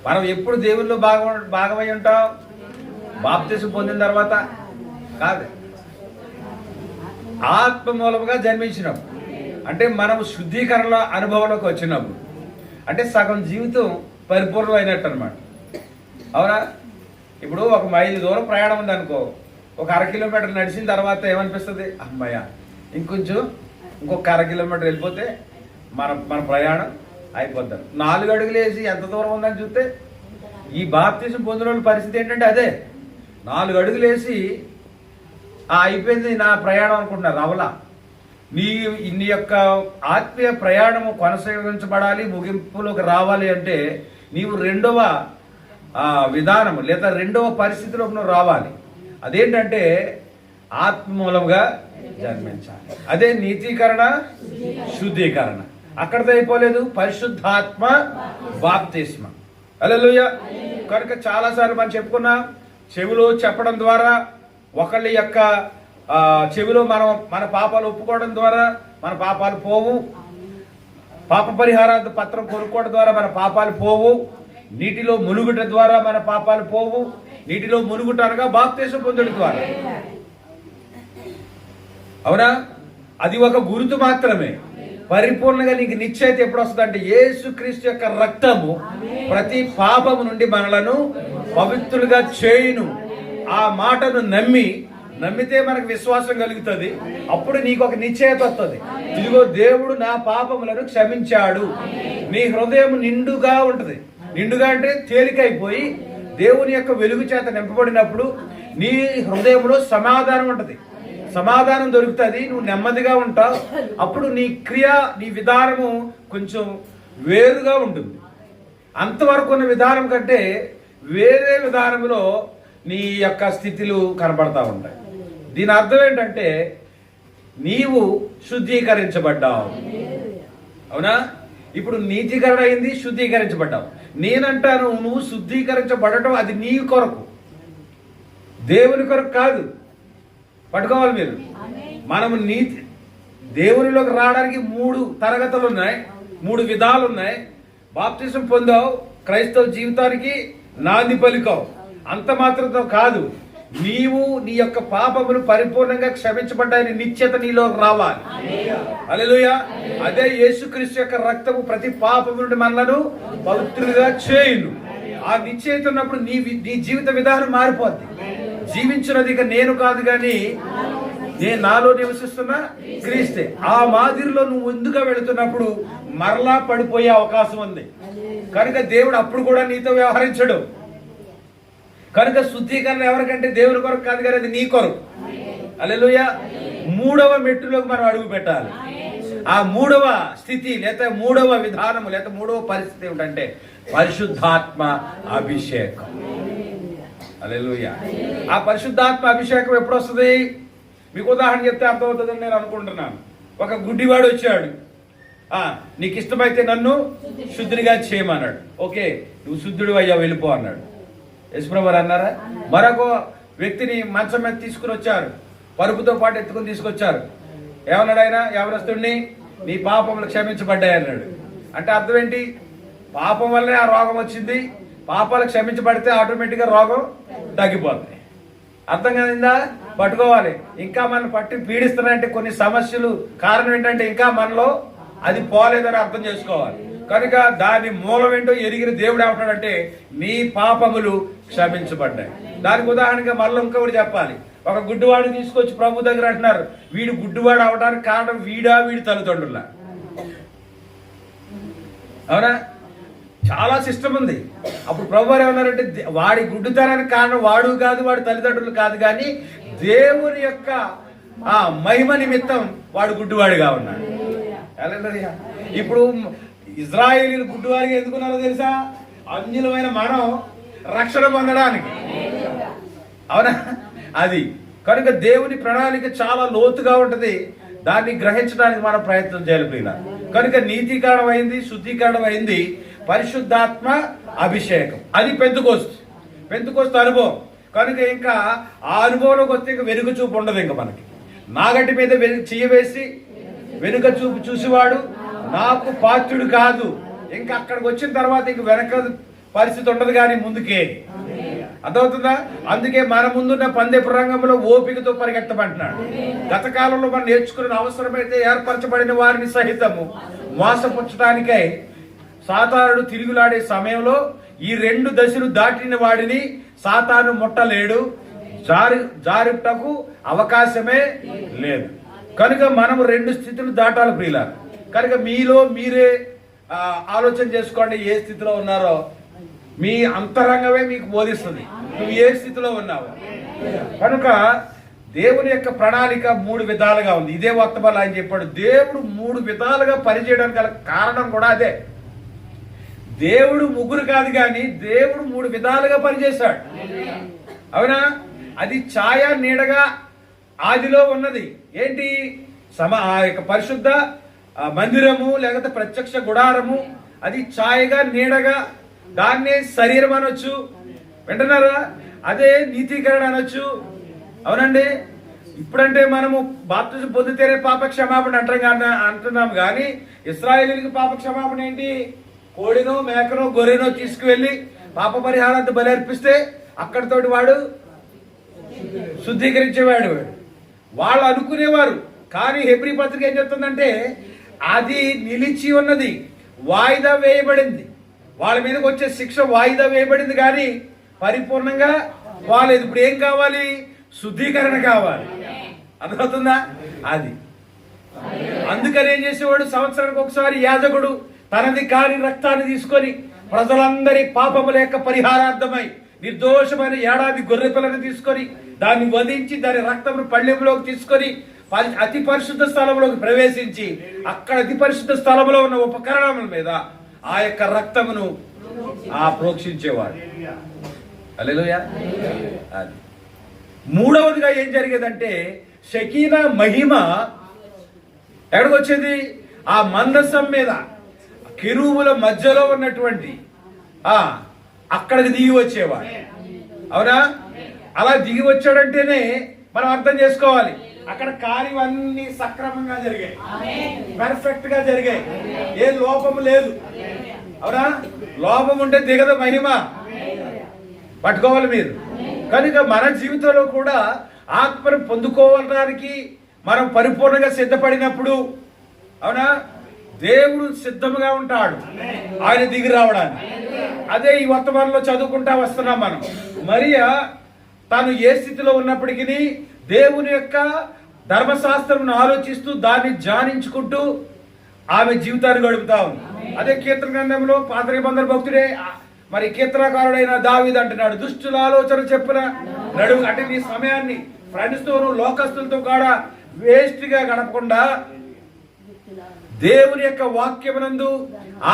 మనం ఎప్పుడు దేవుల్లో భాగమై ఉంటాం? బాప్తిసం పొందిన తర్వాత కాదు, ఆత్మ మూలముగా జన్మించినప్పుడు, అంటే మనం శుద్ధీకరణ అనుభవంలోకి వచ్చినప్పుడు, అంటే సగం జీవితం పరిపూర్ణమైనట్టు అనమాట. అవునా? ఇప్పుడు 1 మైలు దూరం ప్రయాణం ఉంది అనుకో, ఒక 1/2 కిలోమీటర్ నడిచిన తర్వాత ఏమనిపిస్తుంది? అమ్మయ్య, ఇంకొక 1/2 కిలోమీటర్ వెళ్ళిపోతే మన ప్రయాణం అయిపోద్దాం. 4 అడుగులు వేసి ఎంత దూరం ఉందని చూస్తే, ఈ బాప్తిసం పొందిన వాళ్ళ పరిస్థితి ఏంటంటే అదే, 4 అడుగులు వేసి అయిపోయింది నా ప్రయాణం అనుకుంటున్నారు. అవలా నీ యొక్క ఆత్మీయ ప్రయాణము కొనసాగించబడాలి, ముగింపులోకి రావాలి అంటే నీవు రెండవ విధానము లేదా రెండవ పరిస్థితిలోకి నువ్వు రావాలి. అదేంటంటే ఆత్మ మూలంగా జన్మించాలి. అదే నీతీకరణ, శుద్ధీకరణ. అక్కడితో అయిపోలేదు, పరిశుద్ధాత్మ బాప్తిస్మ. హల్లెలూయా. కనుక చాలాసార్లు మనం చెప్పుకున్నాం, చెవిలో చెప్పడం ద్వారా ఒకళ్ళ యొక్క చెవిలో మన పాపాలు ఒప్పుకోవడం ద్వారా మన పాపాలు పోవు, పాప పరిహార పత్రం కొనుక్కోవడం ద్వారా మన పాపాలు పోవు, నీటిలో మునుగుట ద్వారా మన పాపాలు పోవు. నీటిలో మునుగుట అనగా బాప్తిసం పొందడం ద్వారా. అవునా? అది ఒక గుర్తు మాత్రమే. పరిపూర్ణంగా నీకు నిశ్చయిత ఎప్పుడు వస్తుంది అంటే యేసుక్రీస్తు యొక్క రక్తము ప్రతి పాపము నుండి మనలను పవిత్రులుగా చేయును. ఆ మాటను నమ్మితే మనకు విశ్వాసం కలుగుతుంది. అప్పుడు నీకు ఒక నిశ్చయత వస్తుంది, ఇదిగో దేవుడు నా పాపములను క్షమించాడు. నీ హృదయం నిండుగా ఉంటుంది. నిండుగా అంటే తేలికైపోయి దేవుని యొక్క వెలుగు చేత నింపబడినప్పుడు నీ హృదయంలో సమాధానం ఉంటుంది, సమాధానం దొరుకుతుంది, నువ్వు నెమ్మదిగా ఉంటావు. అప్పుడు నీ క్రియ, నీ విధానము కొంచెం వేరుగా ఉంటుంది. అంతవరకు ఉన్న విధానం కంటే వేరే విధానంలో నీ యొక్క స్థితిలు కనబడతా ఉంటాయి. దీని అర్థం ఏంటంటే నీవు శుద్ధీకరించబడ్డావు. అవునా? ఇప్పుడు నీతీకరణ అయింది, శుద్ధీకరించబడ్డావు. నేనంటాను, నువ్వు శుద్ధీకరించబడటం అది నీ కొరకు, దేవుని కొరకు కాదు. పట్టుకోవాలి మీరు. మనము దేవునిలోకి రావడానికి 3 తరగతులు ఉన్నాయి, 3 విధాలు ఉన్నాయి. బాప్తిసం పొందావు, క్రైస్తవ జీవితానికి నాంది పలికావు. అంత మాత్రంతో కాదు, నీవు నీ యొక్క పాపములు పరిపూర్ణంగా క్షమించబడ్డాయని నిశ్చయత నీలోకి రావాలి. హల్లెలూయా. అదే యేసుక్రీస్తు యొక్క రక్తము ప్రతి పాపము నుండి మనలను పవిత్రులుగా చేయును. ఆ నిశ్చయిత ఉన్నప్పుడు నీ జీవిత విధానం మారిపోద్ది. జీవించినది ఇక నేను కాదు కానీ నేను నాలో నివసిస్తున్నా క్రీస్తే. ఆ మాదిరిలో నువ్వు ముందుగా వెళుతున్నప్పుడు మరలా పడిపోయే అవకాశం ఉంది. కనుక దేవుడు అప్పుడు కూడా నీతో వ్యవహరించడు. కనుక శుద్ధీకరణ ఎవరికంటే దేవుని కొరకు కాదు కానీ అది నీ కొరకు. హల్లెలూయా. 3వ మెట్టులోకి మనం అడుగు పెట్టాలి. ఆ 3వ స్థితి లేదా 3వ విధానము లేదా 3వ పరిస్థితి ఏమిటంటే పరిశుద్ధాత్మ అభిషేకం. హల్లెలూయా. ఆ పరిశుద్ధాత్మ అభిషేకం ఎప్పుడు వస్తుంది? మీకు ఉదాహరణ చెప్తే అర్థమవుతుందని నేను అనుకుంటున్నాను. ఒక గుడ్డివాడు వచ్చాడు, నీకు ఇష్టమైతే నన్ను శుద్ధునిగా చేయమన్నాడు. ఓకే, నువ్వు శుద్ధుడు అయ్యా, వెళ్ళిపో అన్నాడు. యశ్వ్రభు అన్నారా? మరొక వ్యక్తిని మంచం మీద తీసుకుని వచ్చారు, పరుపుతో పాటు ఎత్తుకుని తీసుకొచ్చారు. ఏమన్నాడు ఆయన? యవనస్తుడిని, నీ పాపములు క్షమించబడ్డాయి అన్నాడు. అంటే అర్థం ఏంటి? పాపం వల్లే ఆ రోగం వచ్చింది, పాపాలు క్షమించబడితే ఆటోమేటిక్గా రోగం తగ్గిపోతుంది. అర్థం కదిందా? పట్టుకోవాలి. ఇంకా మనం పట్టి పీడిస్తున్నాయంటే కొన్ని సమస్యలు కారణం ఏంటంటే ఇంకా మనలో అది పోలేదని అర్థం చేసుకోవాలి. కనుక దాని మూలం ఏంటో ఎరిగిన దేవుడు ఏమంటాడంటే నీ పాపములు క్షమించబడ్డాయి. దానికి ఉదాహరణగా మళ్ళీ ఇంకొకటి చెప్పాలి. ఒక గుడ్డివాడిని తీసుకొచ్చి ప్రభు దగ్గర అంటున్నారు, వీడు గుడ్డివాడు అవడానికి కారణం వీడి తల్లిదండ్రుల. అవునా? చాలా సిస్టమ్ ఉంది. అప్పుడు ప్రభు వారు ఏమన్నారంటే వాడి గుడ్డితనానికి కారణం వాడు కాదు, వాడి తల్లిదండ్రులు కాదు, కానీ దేవుని యొక్క మహిమ నిమిత్తం వాడు గుడ్డివాడిగా ఉన్నాడు. ఇప్పుడు ఇజ్రాయేలీలు గుడ్డివాడిగా ఎందుకున్నారో తెలుసా? అన్యులమైన మనం రక్షణ పొందడానికి. అవునా? అది కనుక దేవుని ప్రణాళిక చాలా లోతుగా ఉంటుంది. దాన్ని గ్రహించడానికి మనం ప్రయత్నం చేయాలి ప్రియుల. కనుక నీతీకరణం అయింది, శుద్ధీకరణం అయింది, పరిశుద్ధాత్మ అభిషేకం. అది పెంతుకోస్తు అనుభవం. కనుక ఇంకా ఆ అనుభవంలోకి వస్తే ఇంకా వెనుక చూపు ఉండదు. ఇంకా మనకి నాగటి మీద చెయ్యి వేసి వెనుక చూపు చూసేవాడు నాకు పాత్రుడు కాదు. ఇంకా అక్కడికి వచ్చిన తర్వాత ఇంక వెనక పరిస్థితి ఉండదు కానీ ముందుకే. అర్థమవుతుందా? అందుకే మన ముందున్న పందెపు రంగంలో ఓపికతో పరిగెత్తమంటున్నాడు. గత కాలంలో మనం నేర్చుకున్న అవసరమైతే ఏర్పరచబడిన వారిని సహితము మోసపుచ్చడానికై సాతానుడు తిరుగులాడే సమయంలో ఈ 2 దశలు దాటిన వాడిని సాతాను ముట్టలేడు, జారుటకు అవకాశమే లేదు. కనుక మనము 2 స్థితులు దాటాలి ప్రియులారా. కనుక మీలో మీరే ఆలోచన చేసుకోండి, ఏ స్థితిలో ఉన్నారో. మీ అంతరంగమే మీకు బోధిస్తుంది నువ్వు ఏ స్థితిలో ఉన్నావు. కనుక దేవుని యొక్క ప్రణాళిక 3 విధాలుగా ఉంది. ఇదే వర్తమానం ఆయన చెప్పాడు. దేవుడు 3 విధాలుగా పనిచేయడానికి గల కారణం కూడా అదే. దేవుడు ముగ్గురు కాదు కానీ దేవుడు 3 విధాలుగా పనిచేశాడు. అవునా? అది ఛాయ నీడగా ఆదిలో ఉన్నది. ఏంటి? ఆ యొక్క పరిశుద్ధ మందిరము లేకపోతే ప్రత్యక్ష గుడారము, అది ఛాయగా నీడగా, దాన్నే శరీరం అనొచ్చు. వింటున్నారా? అదే నీతీకరణ అనొచ్చు. అవునండి. ఇప్పుడంటే మనము బాప్తిజం పొందితేనే పాప క్షమాపణ అంటున్నాం కానీ ఇశ్రాయేలీయులకు పాప క్షమాపణ ఏంటి? కోడినో మేకనో గొర్రెనో తీసుకువెళ్ళి పాప పరిహారాన్ని బలి అర్పిస్తే అక్కడితోటి వాడు శుద్ధీకరించేవాడు. వాళ్ళు అనుకునేవారు. కానీ హెబ్రీ పత్రిక ఏం చెప్తుందంటే అది నిలిచి ఉన్నది, వాయిదా వేయబడింది. వాళ్ళ మీదకి వచ్చే శిక్ష వాయిదా వేయబడింది కానీ పరిపూర్ణంగా వాళ్ళది. ఇప్పుడు ఏం కావాలి? శుద్ధీకరణ కావాలి. అర్థమవుతుందా? అది అందుకని ఏం చేసేవాడు? సంవత్సరానికి ఒకసారి యాజకుడు తనది కాని రక్తాన్ని తీసుకొని ప్రజలందరి పాపముల యొక్క పరిహారార్థమై నిర్దోషమైన ఏడాది గొర్రె పిల్లని తీసుకొని దాన్ని వధించి దాని రక్తమును పళ్ళెంలోకి తీసుకొని అతి పరిశుద్ధ స్థలంలోకి ప్రవేశించి అక్కడ అతి పరిశుద్ధ స్థలంలో ఉన్న ఉపకరణముల మీద ఆ యొక్క రక్తమును ప్రోక్షించేవాడు. హల్లెలూయా. అది మూడవదిగా ఏం జరిగేదంటే షకీనా మహిమ ఎక్కడికి వచ్చేది? ఆ మందసం మీద కెరూబుల మధ్యలో ఉన్నటువంటి అక్కడికి దిగి వచ్చేవాడు. అవునా? అలా దిగి వచ్చాడంటేనే మనం అర్థం చేసుకోవాలి అక్కడ కార్యమన్నీ సక్రమంగా జరిగాయి, పర్ఫెక్ట్ గా జరిగాయి, ఏ లోపము లేదు. అవునా? లోపం ఉంటే దిగదు మహిమ. పట్టుకోవాలి మీరు. కనుక మన జీవితంలో కూడా ఆత్మను పొందుకోవడానికి మనం పరిపూర్ణంగా సిద్ధపడినప్పుడు, అవునా, దేవుడు సిద్ధముగా ఉంటాడు ఆయన దిగి రావడానికి. అదే ఈ వర్తమానంలో చదువుకుంటా వస్తున్నాం మనం. మరియా తాను ఏ స్థితిలో ఉన్నప్పటికీ దేవుని యొక్క ధర్మశాస్త్రం ఆలోచిస్తూ దాన్ని ధ్యానించుకుంటూ ఆమె జీవితాన్ని గడుపుతా ఉంది. అదే కీర్తన గ్రంథంలో పాత నిబంధన భక్తుడే మరి కీర్తనకారుడైన దావీదు అంటున్నాడు, దుష్టుల ఆలోచన చెప్పిన నడుము. అంటే నీ సమయాన్ని ఫ్రెండ్స్ తోనూ లోకస్తులతో కూడా వేస్ట్ గా గడపకుండా దేవుని యొక్క వాక్యమునందు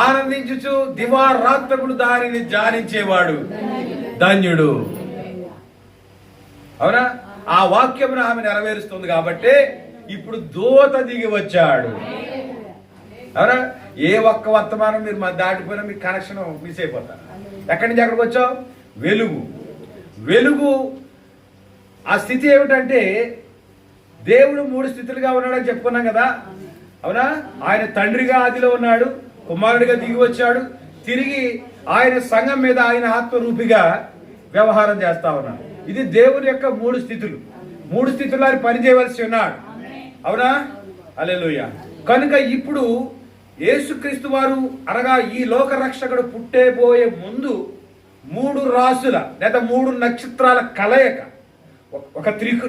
ఆనందించుచు దివారాత్రములు దానిని ధ్యానించేవాడు ధన్యుడు. అవునా? ఆ వాక్యమును ఆమె నెరవేరుస్తుంది కాబట్టి ఇప్పుడు దూత దిగి వచ్చాడు. అవునా? ఏ ఒక్క వర్తమానం మీరు దాటిపోయినా మీ కనెక్షన్ మిస్ అయిపోతారు. ఎక్కడి నుంచి ఎక్కడికి వచ్చావు? వెలుగు. వెలుగు ఆ స్థితి ఏమిటంటే దేవుడు 3 స్థితులుగా ఉన్నాడని చెప్పుకున్నాం కదా. అవునా? ఆయన తండ్రిగా ఆదిలో ఉన్నాడు, కుమారుడిగా దిగి వచ్చాడు, తిరిగి ఆయన సంఘం మీద ఆయన ఆత్మరూపిగా వ్యవహారం చేస్తా ఉన్నాడు. ఇది దేవుని యొక్క 3 స్థితులు. 3 స్థితులు ఆయన పనిచేయవలసి ఉన్నాడు. అవునా? హల్లెలూయా. కనుక ఇప్పుడు యేసుక్రీస్తు వారు అనగా ఈ లోక రక్షకుడు పుట్టేబోయే ముందు 3 రాసుల లేదా 3 నక్షత్రాల కలయిక ఒక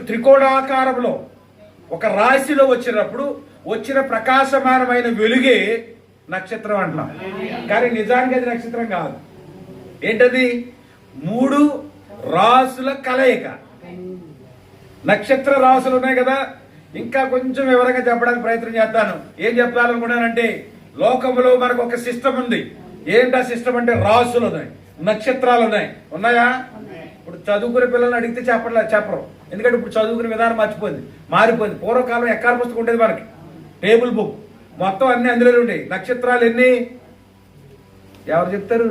త్రికోణాకారంలో ఒక రాశిలో వచ్చినప్పుడు వచ్చిన ప్రకాశమానమైన వెలుగే నక్షత్రం అంటున్నాం. కానీ నిజానికి అది నక్షత్రం కాదు. ఏంటది? 3 రాసుల కలయిక. నక్షత్ర రాసులు ఉన్నాయి కదా. ఇంకా కొంచెం వివరంగా చెప్పడానికి ప్రయత్నం చేస్తాను. ఏం చెప్పాలనుకున్నానంటే లోకంలో మనకు ఒక సిస్టమ్ ఉంది. ఏంటా సిస్టమ్ అంటే రాసులు ఉన్నాయి, నక్షత్రాలు ఉన్నాయి. ఉన్నాయా? ఇప్పుడు చదువుకునే పిల్లల్ని అడిగితే చెప్పరు. ఎందుకంటే ఇప్పుడు చదువుకునే విధానం మారిపోయింది. పూర్వకాలం ఎక్కడ పుస్తకం ఉండేది మనకి, టేబుల్ బుక్ మొత్తం అన్ని అందులోనే ఉండేవి. నక్షత్రాలు ఎన్ని? ఎవరు చెప్తారు?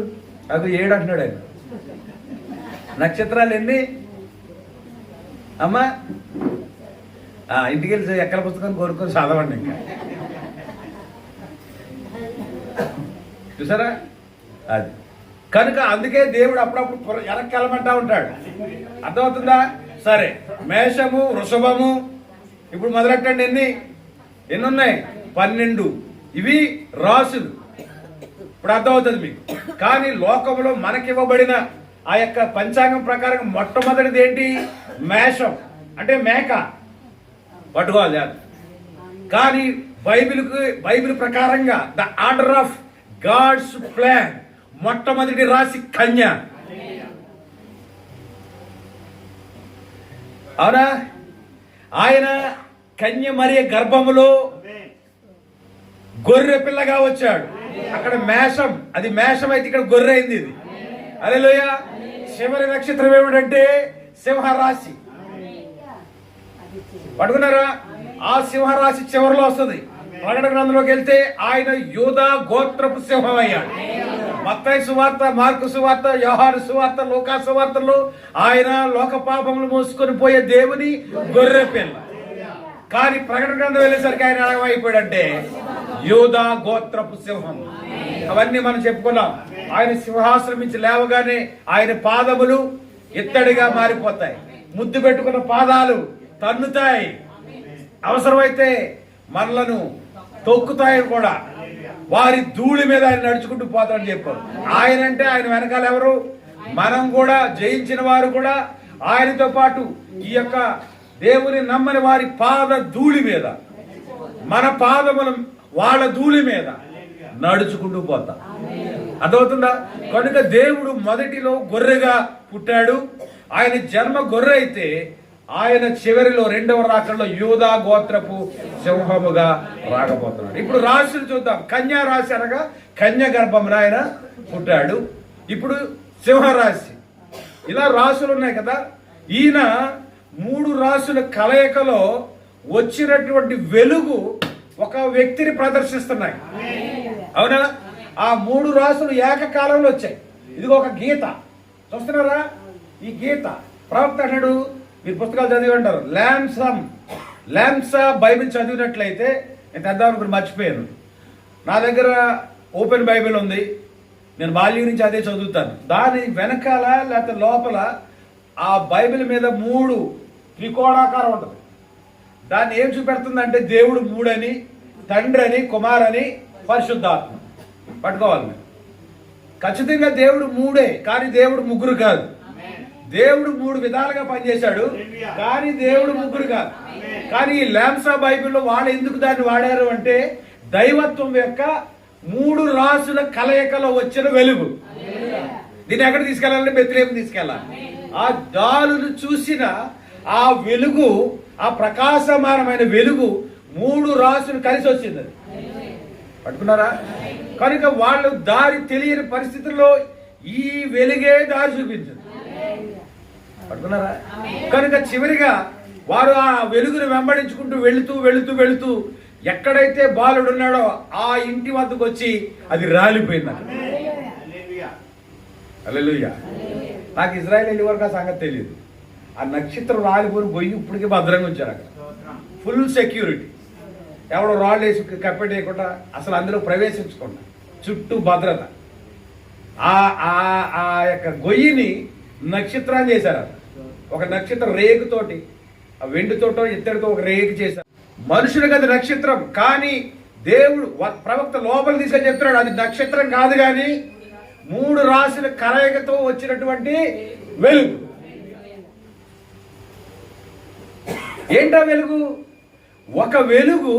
అది 7 అంటున్నాడు ఆయన. నక్షత్రాలు ఎన్ని అమ్మా? ఇంటికి వెళ్ళి ఎక్కడ పుస్తకాన్ని కోరుకొని చదవండి. ఇంకా చూసారా? అది కనుక అందుకే దేవుడు అప్పుడప్పుడు వెనక్కి వెళ్ళమంటా ఉంటాడు. అర్థమవుతుందా? సరే, మేషము, వృషభము ఇప్పుడు మొదలెట్టండి. ఎన్ని ఉన్నాయి? 12. ఇవి రాసులు. ఇప్పుడు అర్థమవుతుంది మీకు. కానీ లోకంలో మనకివ్వబడిన ఆ యొక్క పంచాంగం ప్రకారం మొట్టమొదటిది ఏంటి? మేషం, అంటే మేక పట్టుకోవాలి. కానీ బైబిల్ ప్రకారంగా the order of God's plan మొట్టమొదటి రాశి కన్య. అవునా? ఆయన కన్య మరియ గర్భములో గొర్రె పిల్లగా వచ్చాడు. అక్కడ మేషం, అది మేషం అయితే ఇక్కడ గొర్రె అయింది. ఇది హల్లెలూయా. చివరి నక్షత్రం ఏమిటంటే సింహరాశి. పట్టుకున్నారా? ఆ సింహరాశి చివరిలో వస్తుంది. ప్రకటన గ్రంథంలోకి వెళ్తే ఆయన యూదా గోత్రపు సింహం అయ్యాడు. మత్తయి సువార్త, మార్కు సువార్త, యోహాను సువార్త, లూకా సువార్తలో ఆయన లోక పాపములు మోసుకొని పోయే దేవుని గొర్రె పిల్ల. కానీ ప్రకటన గ్రంథం వెళ్ళేసరికి ఆయన ఏమైపోయాడంటే యూదా గోత్రపు సింహం. అవన్నీ మనం చెప్పుకున్నాం. ఆయన సింహాసనం నుంచి లేవగానే ఆయన పాదములు ఇత్తడిగా మారిపోతాయి. ముద్దు పెట్టుకున్న పాదాలు తన్నుతాయి. అవసరమైతే మనలను తొక్కుతాయి కూడా. వారి ధూళి మీద ఆయన నడుచుకుంటూ పోతాడని చెప్పారు. ఆయన అంటే ఆయన వెనకాల ఎవరు? మనం కూడా, జయించిన వారు కూడా ఆయనతో పాటు ఈ యొక్క దేవుని నమ్మని వారి పాద ధూళి మీద, మన పాదముల వాళ్ళ ధూళి మీద నడుచుకుంటూ పోతాం. అర్థమవుతుందా? కనుక దేవుడు మొదటిలో గొర్రెగా పుట్టాడు. ఆయన జన్మ గొర్రె అయితే ఆయన చివరిలో రెండవ రాకడలో యూదా గోత్రపు సింహముగా రాకపోతున్నాడు. ఇప్పుడు రాశులు చూద్దాం. కన్యా రాశి అనగా కన్య గర్భమున ఆయన పుట్టాడు. ఇప్పుడు సింహరాశి. ఇలా రాశులు ఉన్నాయి కదా. ఈయన 3 రాశుల కలయికలో వచ్చినటువంటి వెలుగు ఒక వ్యక్తిని ప్రదర్శిస్తున్నాయి. అవునా? ఆ 3 రాశులు ఏకకాలంలో వచ్చాయి. ఇది ఒక గీత. చూస్తున్నారా? ఈ గీత ప్రవక్త అన్నాడు, మీరు పుస్తకాలు చదివి ఉంటారు, ల్యాంప్సా బైబిల్ చదివినట్లయితే, నేను తెద్దామనుకుని మర్చిపోయాను. నా దగ్గర ఓపెన్ బైబిల్ ఉంది. నేను బాల్యం నుంచి అదే చదువుతాను. దాని వెనకాల లేకపోతే లోపల ఆ బైబిల్ మీద 3 త్రికోణాకారం ఉంటుంది. దాన్ని ఏం చూపెడుతుందంటే దేవుడు 3 అని, తండ్రి అని, కుమారని, పరిశుద్ధాత్మ. పట్టుకోవాలి మీరు. ఖచ్చితంగా దేవుడు 3, కానీ దేవుడు 3 కాదు. దేవుడు 3 విధాలుగా పనిచేశాడు, కానీ దేవుడు 3 కాదు. కానీ ఈ ల్యాంప్సా బైబిల్లో వాళ్ళు ఎందుకు దాన్ని వాడారు అంటే దైవత్వం యొక్క 3 రాసుల కలయికలో వచ్చిన వెలుగు. దీన్ని ఎక్కడ తీసుకెళ్ళాలంటే బెత్లెహేము తీసుకెళ్ళాలి. ఆ దారులు చూసిన ఆ వెలుగు, ఆ ప్రకాశమానమైన వెలుగు 3 రాసులు కలిసి వచ్చింది. అది పట్టుకున్నారా? కనుక వాళ్ళు దారి తెలియని పరిస్థితుల్లో ఈ వెలుగే దారి చూపించింది. పట్టుకున్నారా? కనుక చివరిగా వారు ఆ వెలుగును వెంబడించుకుంటూ వెళుతూ ఎక్కడైతే బాలుడు ఉన్నాడో ఆ ఇంటి వద్దకు వచ్చి అది రాలిపోయింది. హల్లెలూయా. నాకు ఇజ్రాయెల్ వెళ్ళే వరకు ఆ సంగతి తెలియదు. ఆ నక్షత్రం రాలిపోయి గొయ్యి ఇప్పటికీ భద్రంగా ఉంచారు. అక్కడ ఫుల్ సెక్యూరిటీ. ఎవడో రాళ్ళు వేసి కప్పెట్టేయకుండా, అసలు అందులో ప్రవేశించకుండా చుట్టూ భద్రత. ఆ యొక్క గొయ్యిని నక్షత్రాన్ని చేశారు. ఒక నక్షత్రం రేగుతోటి, ఆ వెండితోటో ఇత్తడితో ఒక రేగు చేశారు. మనుషులకు అది నక్షత్రం, కానీ దేవుడు ప్రవక్త లోపల తీసుకొని చెప్తున్నాడు అది నక్షత్రం కాదు, కానీ 3 రాశుల కలయికతో వచ్చినటువంటి వెలుగు. ఏంటా వెలుగు? ఒక వెలుగు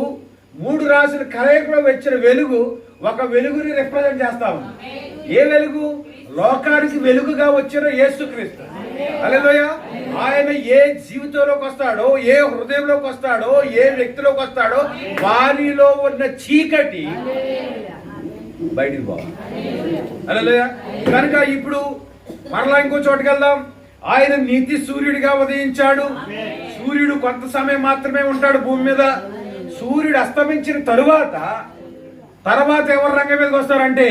3 రాశుల కలయికలో వచ్చిన వెలుగు ఒక వెలుగుని రిప్రజెంట్ చేస్తా ఉంది. ఏ వెలుగు? లోకానికి వెలుగుగా వచ్చిన యేసుక్రీస్తు. హల్లెలూయా. ఆయన ఏ జీవితంలోకి వస్తాడో, ఏ హృదయంలోకి వస్తాడో, ఏ వ్యక్తిలోకి వస్తాడో వారిలో ఉన్న చీకటి బయటికి పోవాలి. హల్లెలూయా. కనుక ఇప్పుడు మరలా ఇంకో చోటుకి వెళ్దాం. ఆయన నీతి సూర్యుడిగా ఉదయించాడు. సూర్యుడు కొంత సమయం మాత్రమే ఉంటాడు భూమి మీద. సూర్యుడు అస్తమించిన తరువాత ఎవరు రంగం మీదకి వస్తారంటే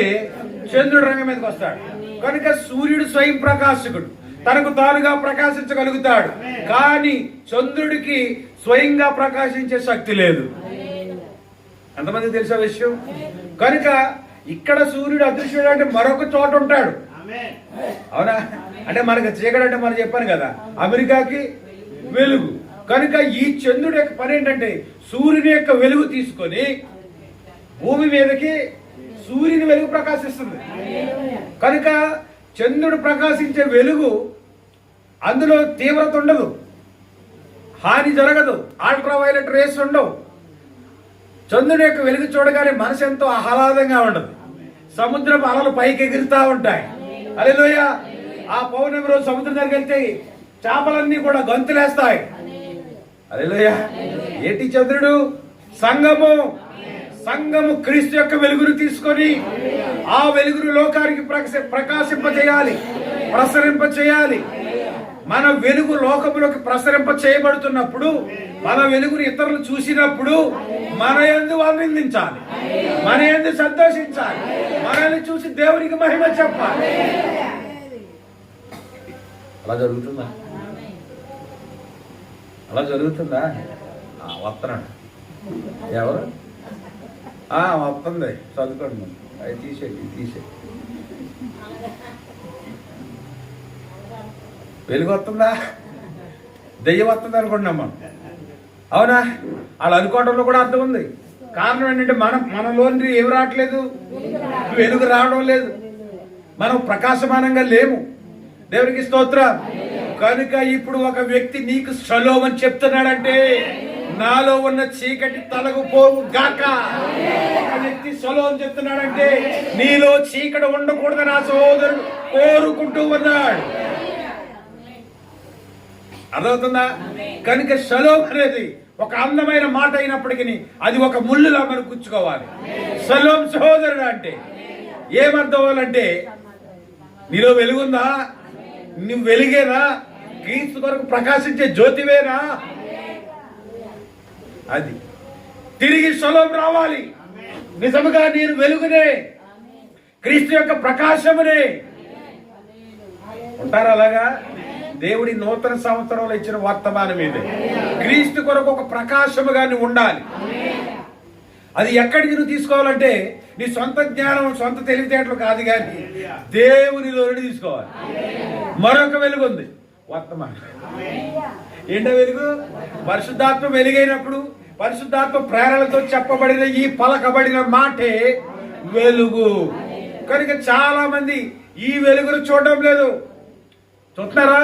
చంద్రుడు రంగం మీదకి వస్తాడు. కనుక సూర్యుడు స్వయం ప్రకాశకుడు, తనకు తానుగా ప్రకాశించగలుగుతాడు. కానీ చంద్రుడికి స్వయంగా ప్రకాశించే శక్తి లేదు. ఎంతమంది తెలిసే విషయం? కనుక ఇక్కడ సూర్యుడు అదృశ్యుడు అంటే మరొక చోట ఉంటాడు. అవునా? అంటే మనకి చీకటి అంటే మనం చెప్పాను కదా, అమెరికాకి వెలుగు. కనుక ఈ చంద్రుడి యొక్క పని ఏంటంటే సూర్యుని యొక్క వెలుగు తీసుకొని భూమి మీదకి సూర్యుని వెలుగు ప్రకాశిస్తుంది. కనుక చంద్రుడు ప్రకాశించే వెలుగు, అందులో తీవ్రత ఉండదు, హాని జరగదు, అల్ట్రావైలెట్ రేస్ ఉండవు. చంద్రుని యొక్క వెలుగు చూడగానే మనసు ఎంతో ఆహ్లాదంగా ఉండదు. సముద్రపు అలలు పైకి ఎగురుతా ఉంటాయి. హల్లెలూయా. ఆ పౌర్ణమి రోజు సముద్రం దగ్గరికి వెళ్తే చేపలన్నీ కూడా గంతులేస్తాయి. హల్లెలూయా. ఏంటి చంద్రుడు? సంఘము. సంఘము క్రీస్తు యొక్క వెలుగును తీసుకొని ఆ వెలుగును లోకానికి ప్రకాశింపచేయాలి, ప్రసరింపచేయాలి. మన వెలుగు లోకములోకి ప్రసరింప చేయబడుతున్నప్పుడు, మన వెలుగుని ఇతరులు చూసినప్పుడు మన యందు ఆనందించాలి, మన యందు సంతోషించాలి, మనల్ని చూసి దేవునికి మహిమ చెప్పాలి. అలా జరుగుతుందా? అలా జరుగుతుందా? వస్తున్నాడు ఎవరు? వస్తుంది, చదువుకోండి. అది తీసేయి. వెలుగు వస్తుందా? దెయ్యం వస్తుంది అనుకుంటున్నాం మనం. అవునా? వాళ్ళు అనుకోవడంలో కూడా అర్థం ఉంది. కారణం ఏంటంటే మనలోని ఏమి రావట్లేదు, వెలుగు రావడం లేదు, మనం ప్రకాశమానంగా లేము. దేవునికి స్తోత్రం. కనుక ఇప్పుడు ఒక వ్యక్తి నీకు షలోమ్ అని చెప్తున్నాడంటే నాలో ఉన్న చీకటి తలకు పోవు గాక. ఒక వ్యక్తి షలోమ్ చెప్తున్నాడంటే నీలో చీకటి ఉండకూడదని ఆ సహోదరుడు కోరుకుంటూ ఉన్నాడు. అర్థమవుతుందా? కనుక షలోమ్ అనేది ఒక అందమైన మాట అయినప్పటికీ అది ఒక ముళ్ళులా మనం గుచ్చుకోవాలి. షలోమ్ సహోదరుడు అంటే ఏమర్థం అవ్వాలంటే నీలో వెలుగుందా? నువ్వు వెలిగేనా? క్రీస్తు కొరకు ప్రకాశించే జ్యోతివేనా? అది తిరిగి షలోమ్ రావాలి. నిజముగా నేను వెలుగునే, క్రీస్తు యొక్క ప్రకాశమునే. ఉంటారు అలాగా? దేవుడి నూతన సంవత్సరంలో ఇచ్చిన వర్తమానం ఇదే. క్రీస్తు కొరకు ఒక ప్రకాశముగా నువ్వు ఉండాలి. అది ఎక్కడికి నువ్వు తీసుకోవాలంటే నీ సొంత జ్ఞానం, సొంత తెలివితేటలు కాదు, కానీ దేవునిలో తీసుకోవాలి. మరొక వెలుగు ఉంది, వర్తమానం. ఏంటో వెలుగు? పరిశుద్ధాత్మ వెలుగైనప్పుడు పరిశుద్ధాత్మ ప్రేరణతో చెప్పబడిన ఈ పలకబడిన మాటే వెలుగు. కనుక చాలా మంది ఈ వెలుగును చూడడం లేదు. చూస్తున్నారా?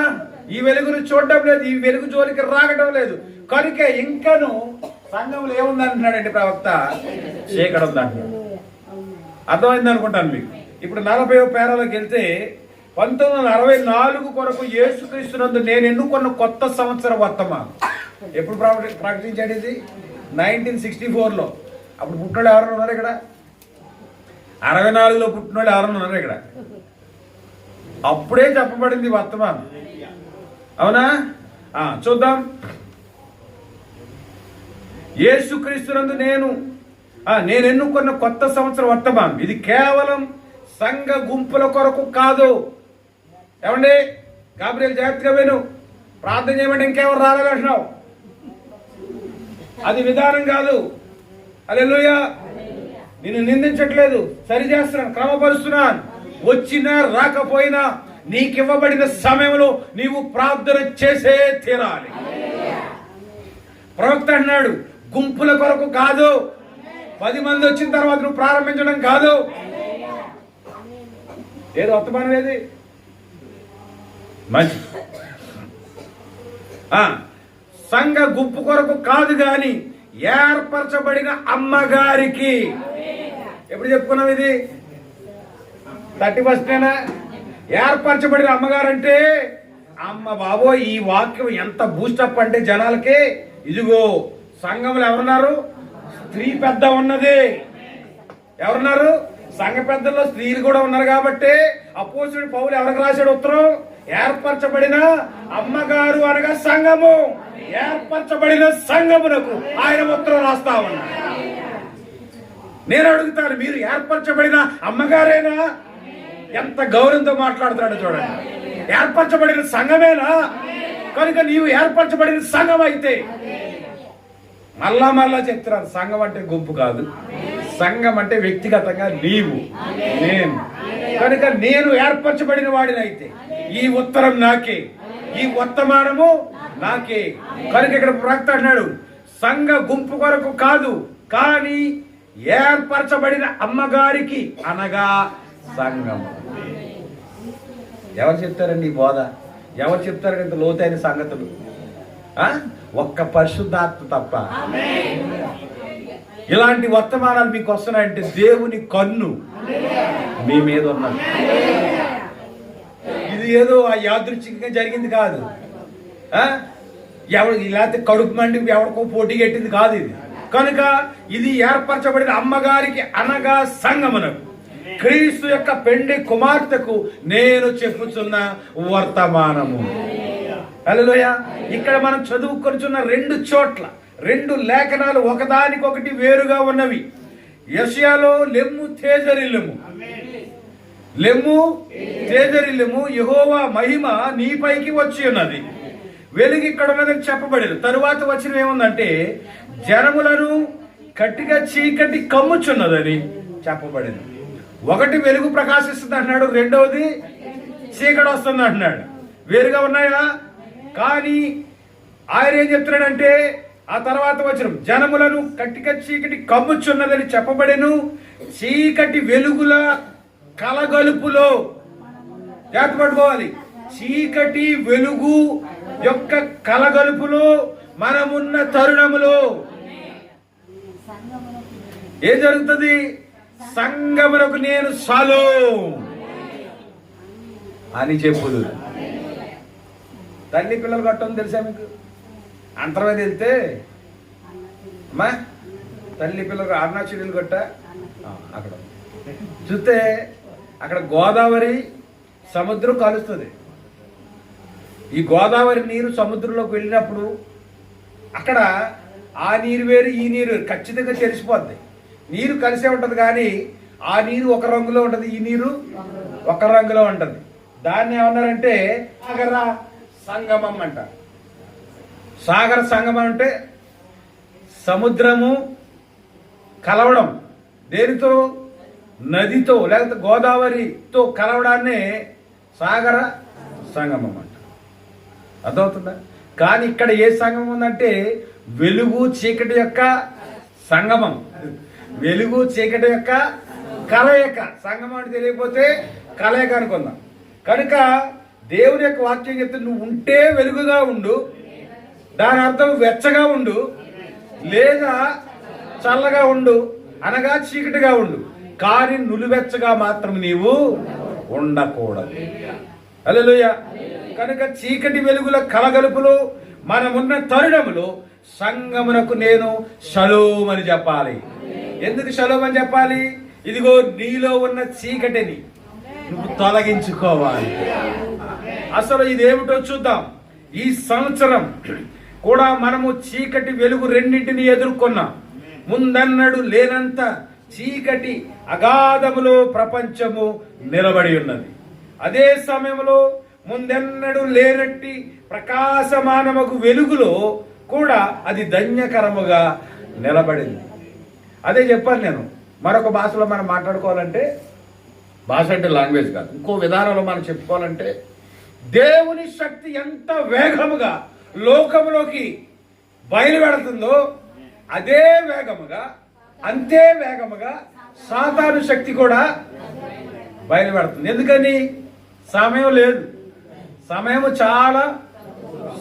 ఈ వెలుగును చూడడం లేదు, ఈ వెలుగు జోలికి రాగడం లేదు. కనుక ఇంకను సంఘంలో ఏముందంటున్నాడంటే ప్రవక్త, చీకటి ఉందంటున్నాడు. అర్థమైంది అనుకుంటాను మీకు. ఇప్పుడు 40వ పేరాలోకి వెళ్తే 1964 కొరకు యేసుక్రీస్తునందు నేను ఎన్నుకున్న కొత్త సంవత్సర వర్తమానం ఎప్పుడు ప్రకటించాడు? ఇది 1964లో. అప్పుడు పుట్టినోళ్ళు ఎవరైనా ఉన్నారు ఇక్కడ? 64లో పుట్టినోళ్ళు ఎవరైనా ఉన్నారు ఇక్కడ? అప్పుడే చెప్పబడింది వర్తమానం. అవునా? చూద్దాం. యేసుక్రీస్తునందు నేను ఎన్నుకున్న కొత్త సంవత్సర వర్తమానం ఇది కేవలం సంఘ గుంపుల కొరకు కాదు. ఏమండి? గాబ్రియల్ జాగ్రత్తగా విను. ప్రార్థన చేయమంటే ఇంకెవరు రాలేదంటున్నావు. అది విధానం కాదు. హల్లెలూయా. నిన్ను నిందించట్లేదు, సరి చేస్తున్నాను, క్రమపరుస్తున్నాను. వచ్చినా రాకపోయినా నీకివ్వబడిన సమయంలో నీవు ప్రార్థన చేసే తీరాలి. ప్రవక్త అన్నాడు, గుంపుల కొరకు కాదు, 10 మంది వచ్చిన తర్వాత నువ్వు ప్రారంభించడం కాదు. ఏదో వర్తమానం ఏది మంచి సంఘ గుంపు కొరకు కాదు, గాని ఏర్పరచబడిన అమ్మగారికి. ఎప్పుడు చెప్పుకున్నాం ఇది? 31 ఏర్పరచబడిన అమ్మగారంటే అమ్మ బాబో, ఈ వాక్యం ఎంత బూస్టప్ అంటే జనాలకి. ఇదిగో సంఘంలో ఎవరున్నారు? స్త్రీ పెద్ద ఉన్నది. ఎవరున్నారు? సంఘ పెద్దల్లో స్త్రీలు కూడా ఉన్నారు. కాబట్టి అపోస్తలుడు పౌలు ఎవరికి రాశాడు ఉత్తరం? ఏర్పరచబడిన అమ్మగారు అనగా సంఘము. ఏర్పరచబడిన సంఘమునకు ఆయన ఉత్తరం రాస్తా ఉన్నాడు. నేను అడుగుతాను, మీరు ఏర్పరచబడిన అమ్మగారేనా? ఎంత గౌరవంతో మాట్లాడుతున్నాడు చూడండి. ఏర్పరచబడిన సంఘమేనా? కనుక నీవు ఏర్పరచబడిన సంఘం అయితే, మళ్ళా చెప్తున్నాను, సంఘం అంటే గుంపు కాదు. సంఘం అంటే వ్యక్తిగతంగా నీవు, నేను. కనుక నేను ఏర్పరచబడిన వాడినైతే ఈ ఉత్తరం నాకే, ఈ వర్తమానము నాకే. కనుక ఇక్కడ ప్రవక్త అన్నాడు, సంఘ గుంపు కొరకు కాదు, కానీ ఏర్పరచబడిన అమ్మగారికి, అనగా సంఘం. ఎవరు చెప్తారండి ఈ బోధ? ఎవరు చెప్తారండి ఇంత లోతైన సంగతులు? ఒక్క పరిశుద్ధాత్మ తప్ప. ఇలాంటి వర్తమానాలు మీకు వస్తున్నాయంటే దేవుని కన్ను మీ మీద ఉన్నది. ఇది ఏదో ఆ యాదృచ్ఛికంగా జరిగింది కాదు. ఎవరు లేకపోతే కడుపు మండి ఎవరికో పోటీ కట్టింది కాదు ఇది. కనుక ఇది ఏర్పరచబడిన అమ్మగారికి, అనగా సంఘమునకు, క్రీస్తు యొక్క పెండి కుమార్తెకు నేను చెప్పుచున్న వర్తమానము. హల్లెలూయా. ఇక్కడ మనం చదువుకొనుచున్న 2 చోట్ల 2 లేఖనాలు ఒకదానికొకటి వేరుగా ఉన్నవి. యెషయాలో లెమ్ము తేజరిల్లెము, లెమ్ము తేజరిల్లెము, యెహోవా మహిమ నీపైకి వచ్చి ఉన్నది, వెలుగు ఇక్కడ ఉన్నదని చెప్పబడేది. తరువాత వచ్చిన ఏముందంటే జనములను కట్టిగా చీకటి కమ్ముచున్నదని చెప్పబడింది. ఒకటి వెలుగు ప్రకాశిస్తుంది అంటున్నాడు, రెండవది చీకటి వస్తుంది అంటున్నాడు. వేరుగా ఉన్నాయా? కానీ ఆయన ఏం చెప్తున్నాడంటే ఆ తర్వాత వచ్చిన జనములను కట్టిగా చీకటి కమ్ముచున్నదని చెప్పబడెను, చీకటి వెలుగుల కలగలుపులో, జాగ్రత్త పట్టుకోవాలి, చీకటి వెలుగు యొక్క కలగలుపులో మనమున్న తరుణములో ఏం జరుగుతుంది? సంగమునకు నేను షలోమ్ అని చెప్పుదు. తల్లి పిల్లలు కట్టం తెలుసా మీకు? అంతర్వేద వెళ్తే అమ్మా తల్లి పిల్లలు అరుణాచల్ కట్ట అక్కడ చూస్తే అక్కడ గోదావరి సముద్రం కలుస్తుంది. ఈ గోదావరి నీరు సముద్రంలోకి వెళ్ళినప్పుడు అక్కడ ఆ నీరు వేరు, ఈ నీరు వేరు, ఖచ్చితంగా తెలిసిపోద్ది. నీరు కలిసే ఉంటుంది, కానీ ఆ నీరు ఒక రంగులో ఉంటుంది, ఈ నీరు ఒక రంగులో ఉంటుంది. దాన్ని ఏమన్నారంటే సాగర సంగమం అంట. సాగర సంగమం అంటే సముద్రము కలవడం, దేనితో? నదితో, లేకపోతే గోదావరితో కలవడాన్నే సాగర సంగమం అంట. అర్థమవుతుందా? కానీ ఇక్కడ ఏ సంగమం ఉందంటే వెలుగు చీకటి యొక్క సంగమం, వెలుగు చీకటి యొక్క కలయిక. సంగమం అంటే తెలియకపోతే కలయిక అనుకుందాం. కనుక దేవుని యొక్క వాక్యం చెప్తే నువ్వు ఉంటే వెలుగుగా ఉండు, దాని అర్థం వెచ్చగా ఉండు, లేదా చల్లగా ఉండు, అనగా చీకటిగా ఉండు, కానీ నులివెచ్చగా మాత్రం నీవు ఉండకూడదు. హల్లెలూయా. కనుక చీకటి వెలుగుల కలగలుపులో మనమున్న తరుణములో సంగమునకు నేను షలోమ్ అని చెప్పాలి. ఎందుకు షలోమ్ అని చెప్పాలి? ఇదిగో నీలో ఉన్న చీకటిని నువ్వు తొలగించుకోవాలి. అసలు ఇదేమిటో చూద్దాం. ఈ సంవత్సరం కూడా మనము చీకటి వెలుగు రెండింటిని ఎదుర్కొన్నాం. ముందన్నడు లేనంత చీకటి అగాధములో ప్రపంచము నిలబడి ఉన్నది. అదే సమయంలో ముందెన్నడు లేనట్టి ప్రకాశమానమగు వెలుగులో కూడా అది ధన్యకరముగా నిలబడింది. అదే చెప్పాను నేను. మరొక భాషలో మనం మాట్లాడుకోవాలంటే, భాష అంటే లాంగ్వేజ్ కాదు, ఇంకో విధానంలో మనం చెప్పుకోవాలంటే, దేవుని శక్తి ఎంత వేగముగా లోకములోకి బయలుపెడుతుందో అదే వేగముగా, అంతే వేగముగా సాతాను శక్తి కూడా బయలుపెడుతుంది. ఎందుకని? సమయం లేదు. సమయం చాలా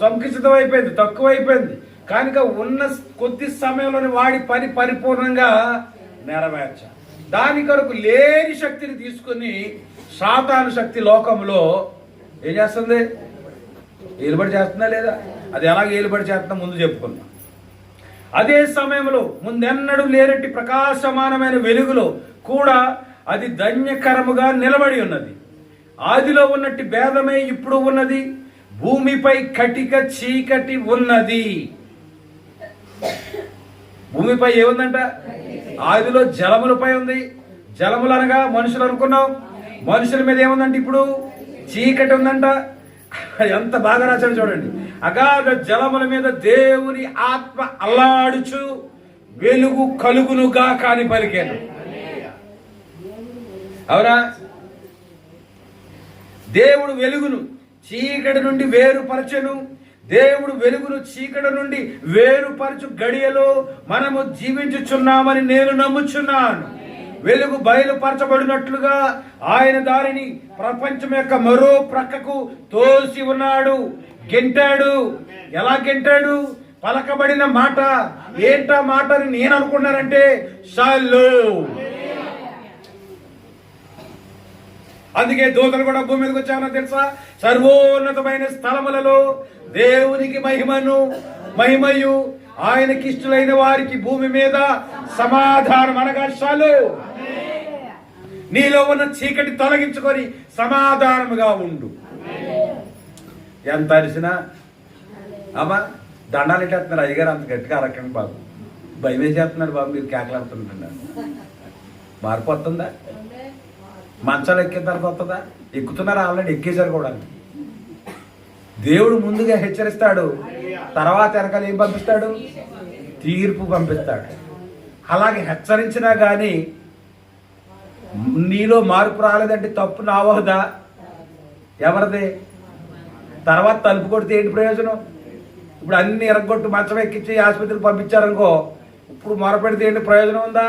సంకుచితం అయిపోయింది, తక్కువైపోయింది. కనుక ఉన్న కొద్ది సమయంలోని వాడి పని పరిపూర్ణంగా నెరవేర్చాలి. దాని కొరకు లేని శక్తిని తీసుకుని సాతాను శక్తి లోకంలో ఏం చేస్తుంది? ఏలుబడి చేస్తుందా లేదా? అది ఎలాగ ఏలుబడి చేస్తుందో ముందు చెప్పుకుందాం. అదే సమయంలో ముందెన్నడూ లేనట్టి ప్రకాశమానమైన వెలుగులో కూడా అది ధన్యకరముగా నిలబడి ఉన్నది. ఆదిలో ఉన్నట్టి భేదమే ఇప్పుడు ఉన్నది. భూమిపై కటిక చీకటి ఉన్నది. భూమిపై ఏముందంట? ఆదిలో జలములపై ఉంది. జలములు అనగా మనుషులు అనుకున్నాం. మనుషుల మీద ఏముందంటే ఇప్పుడు చీకటి ఉందంట. ఎంత బాగా రాశాడు చూడండి. అగాధ జలముల మీద దేవుని ఆత్మ అల్లాడుచు వెలుగు కలుగునుగా కాని పలికాను. అవునా? దేవుడు వెలుగును చీకటి నుండి వేరుపరచెను. దేవుడు వెలుగును చీకటి నుండి వేరుపరచు గడియలో మనము జీవించుచున్నామని నేను నమ్ముచున్నాను. వెలుగు బయలుపరచబడినట్లుగా ఆయన దానిని ప్రపంచం యొక్క మరో ప్రక్కకు తోసి ఉన్నాడు. గెంటాడు. ఎలా గెంటాడు? పలకబడిన మాట. ఏంటా మాట అని నేను అనుకున్నానంటే షాలోమ్. అందుకే దూతలు కూడా భూమి మీదకి వచ్చామని తెలుసా? సర్వోన్నతమైన స్థలములలో దేవునికి మహిమయు ఆయనకి ఇష్టలైన వారికి భూమి మీద సమాధానం అనగా షాలోమ్. నీలో ఉన్న చీకటి తొలగించుకొని సమాధానముగా ఉండు. ఎంత అరిసినా అమ్మా దండాలు ఎట్టేస్తున్నారు అయ్యగారు, అంత గట్టిగా అరకండి బాబు, భయమే చేస్తున్నారు బాబు, మీరు కేకలాడుతుంటున్నారు. మార్పు వస్తుందా? మంచాలు ఎక్కిన తర్వాత వస్తుందా? ఎక్కుతున్నారు, ఆల్రెడీ ఎక్కేశారు కూడా. దేవుడు ముందుగా హెచ్చరిస్తాడు, తర్వాత వెనకాల ఏం పంపిస్తాడు? తీర్పు పంపిస్తాడు. అలాగే హెచ్చరించినా కానీ నీలో మార్పు రాలేదంటే తప్పు నావహదా? ఎవరిదే? తర్వాత తలుపు కొడితే ఏంటి ప్రయోజనం? ఇప్పుడు అన్ని ఎరగొట్టు మంచం ఎక్కించి ఆసుపత్రికి పంపించారనుకో, ఇప్పుడు మొరపెడితే ఏంటి ప్రయోజనం ఉందా?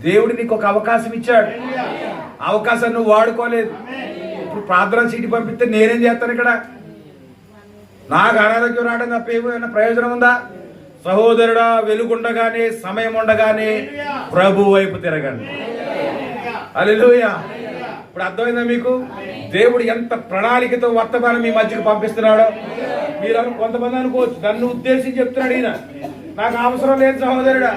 దేవుడు నీకు ఒక అవకాశం ఇచ్చాడు, అవకాశం నువ్వు వాడుకోలేదు. ఇప్పుడు ప్రార్థన సీటు పంపిస్తే నేనేం చేస్తాను? ఇక్కడ నాకు అనారోగ్యం రావడం తప్ప ఏమైనా ప్రయోజనం ఉందా? సహోదరుడా, వెలుగుండగానే సమయం ఉండగానే ప్రభు వైపు తిరగండి. హల్లెలూయా. ఇప్పుడు అర్థమైందా మీకు? దేవుడు ఎంత ప్రణాళికతో వర్తమానం మీ మధ్యకు పంపిస్తున్నాడో. మీరు కొంతమంది అనుకోవచ్చు, నన్ను ఉద్దేశించి చెప్తున్నాడు ఈయన. నాకు అవసరం లేదు సహోదరుడా,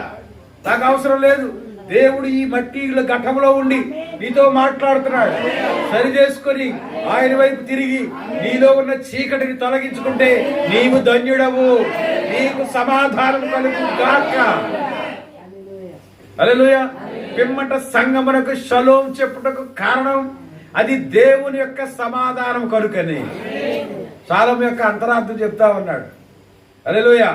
నాకు అవసరం లేదు. దేవుడు ఈ మట్టి ఘట్టంలో ఉండి నీతో మాట్లాడుతున్నాడు. సరి చేసుకొని ఆయన వైపు తిరిగి నీలో ఉన్న చీకటిని తొలగించుకుంటే నీవు ధన్యుడవు, నీకు సమాధానం కలుగు గాక. హల్లెలూయా. పిమ్మట సంగమునకు షలోమ్ చెప్పుటకు కారణం అది దేవుని యొక్క సమాధానం కనుకని. షలోమ్ యొక్క అంతరార్థం చెప్తా ఉన్నాడు. హల్లెలూయా.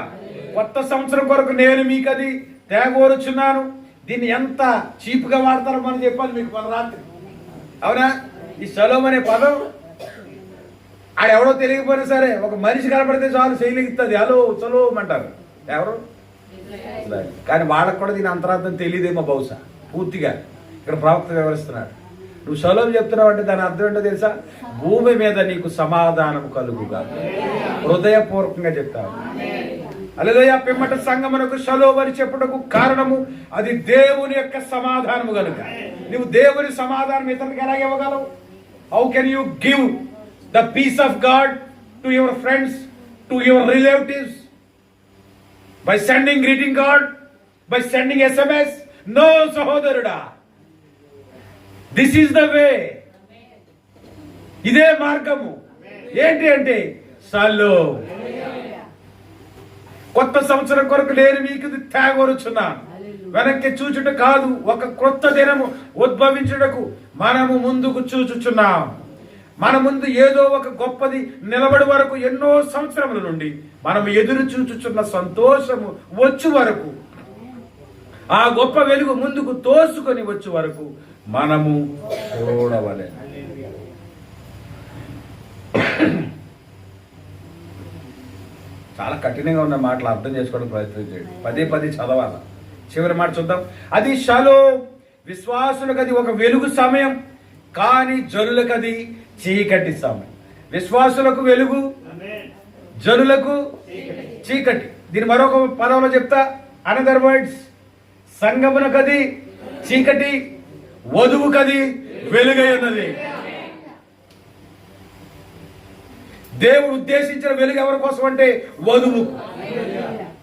కొత్త సంవత్సరం కొరకు నేను మీకు అది తేగోరుచున్నాను. దీన్ని ఎంత చీప్గా వాడతారో మనం చెప్పాలి మీకు మన రాత్రి. అవునా? ఈ షలోమ్ అనే పదం ఆడెవడో తెలియకపోయినా సరే ఒక మనిషి కనపడితే చాలు చేయలిగిస్తుంది, హలో షలోమ్ అంటారు. ఎవరు? కానీ వాళ్ళకు కూడా దీని అంతరార్థం తెలియదేమో బహుశా పూర్తిగా. ఇక్కడ ప్రవక్త వివరిస్తున్నాడు. నువ్వు షలోమ్ చెప్తున్నావు అంటే దాని అర్థం ఏంటో తెలుసా? భూమి మీద నీకు సమాధానం కలుగుగా. హృదయపూర్వకంగా చెప్తావు. హల్లెలూయా. పిమ్మట సంగమునకు షలోమ్ అని చెప్పుటకు కారణము అది దేవుని యొక్క సమాధానము కనుక. నువ్వు దేవుని సమాధానం ఇతరులకు ఎలా ఇవ్వగలవు? How can you give the peace of God to your friends, to your relatives? By sending greeting card, by sending SMS? No సహోదరుడా, దిస్ ఈస్ ద వే. ఇదే మార్గము. ఏంటి అంటే షలోమ్. కొత్త సంవత్సరం కొరకు నేను మీకు తేగోరుచున్నాను. వెనక్కి చూచుట కాదు, ఒక క్రొత్త దినము ఉద్భవించుటకు మనము ముందుకు చూచుచున్నాం. మన ముందు ఏదో ఒక గొప్పది నిలబడి వరకు ఎన్నో సంవత్సరముల నుండి మనం ఎదురు చూచుచున్న సంతోషము వచ్చు వరకు, ఆ గొప్ప వెలుగు ముందుకు తోసుకొని వచ్చే వరకు మనము చూడవలె. చాలా కఠినంగా ఉన్న మాటలు అర్థం చేసుకోవడం ప్రయత్నం చేయండి. పదే చదవాలి. చివరి మాట చూద్దాం. అది షలోమ్. విశ్వాసులకు అది ఒక వెలుగు సమయం, కానీ జనులకు అది చీకటి సమయం. విశ్వాసులకు వెలుగు, జనులకు చీకటి. దీని మరొక పదంలో చెప్తా. అనదర్ వర్డ్స్, సంగమునకది చీకటి, వధువుకది వెలుగై ఉన్నది. దేవుడు ఉద్దేశించిన వెలుగు ఎవరి కోసం అంటే వధువు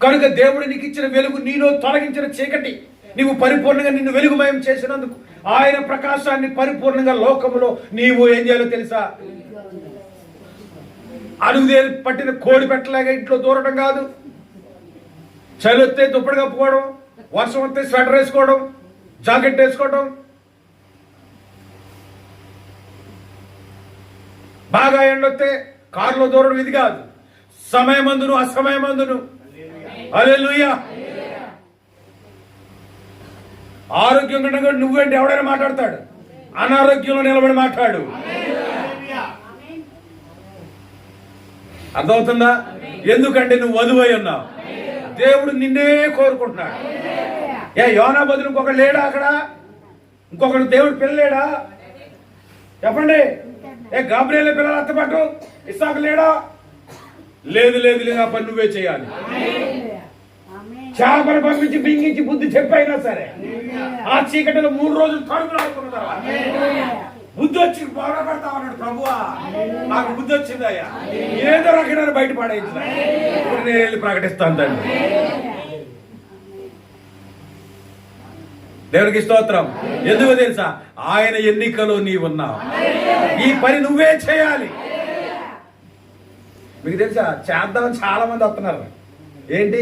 కనుక. దేవుడు నీకు ఇచ్చిన వెలుగు, నీలో తొలగించిన చీకటి, నీవు పరిపూర్ణంగా నిన్ను వెలుగుమయం చేసినందుకు ఆయన ప్రకాశాన్ని పరిపూర్ణంగా లోకములో నీవు ఏం చేయాలో తెలుసా? అడుగుదేలు పట్టిన కోడి పెట్టలాగా ఇంట్లో దూరడం కాదు. చలి వస్తే దుప్పటి కప్పుకోవడం, వర్షం వస్తే స్వెటర్ వేసుకోవడం, జాకెట్ వేసుకోవడం, బాగా ఎండొస్తే కారులో దూరడం, ఇది కాదు. సమయమందును అసమయమందును. హల్లెలూయా. ఆరోగ్యంగా నువ్వేంటి ఎవడైనా మాట్లాడతాడు, అనారోగ్యంలో నిలబడి మాట్లాడు. అర్థమవుతుందా? ఎందుకంటే నువ్వు వధువై ఉన్నావు. దేవుడు నిన్నే కోరుకుంటున్నాడు. యోనా బదులు ఇంకొకడు లేడా అక్కడ? ఇంకొకడు దేవుడు పిల్లలేడా? చెప్పండి. గాబ్రియెల్ పిల్లలు అత్తపాటు ఇస్సాకు లేడా? లేదు లేదు లేదు, ఆ పని నువ్వే చేయాలి. చేపలు పంపించి బింగించి బుద్ధి చెప్పైనా సరే ఆ చీకటిలో 3 రోజులు తడుపులు ఆడుకున్న తర్వాత బుద్ధి వచ్చి బాగా పెడతామన్నాడు. ప్రభువా నాకు బుద్ధి వచ్చిందయ్యా, ఏదో రకమైన బయట పడేయించిన ఇప్పుడు నేను వెళ్ళి ప్రకటిస్తాను తండ్రి. దేవుడికి స్తోత్రం. ఎందుకు తెలుసా? ఆయన ఎన్నికలో నీవున్నావు. ఈ పని నువ్వే చేయాలి. మీకు తెలుసా, చేద్దామని చాలా మంది వస్తున్నారు. ఏంటి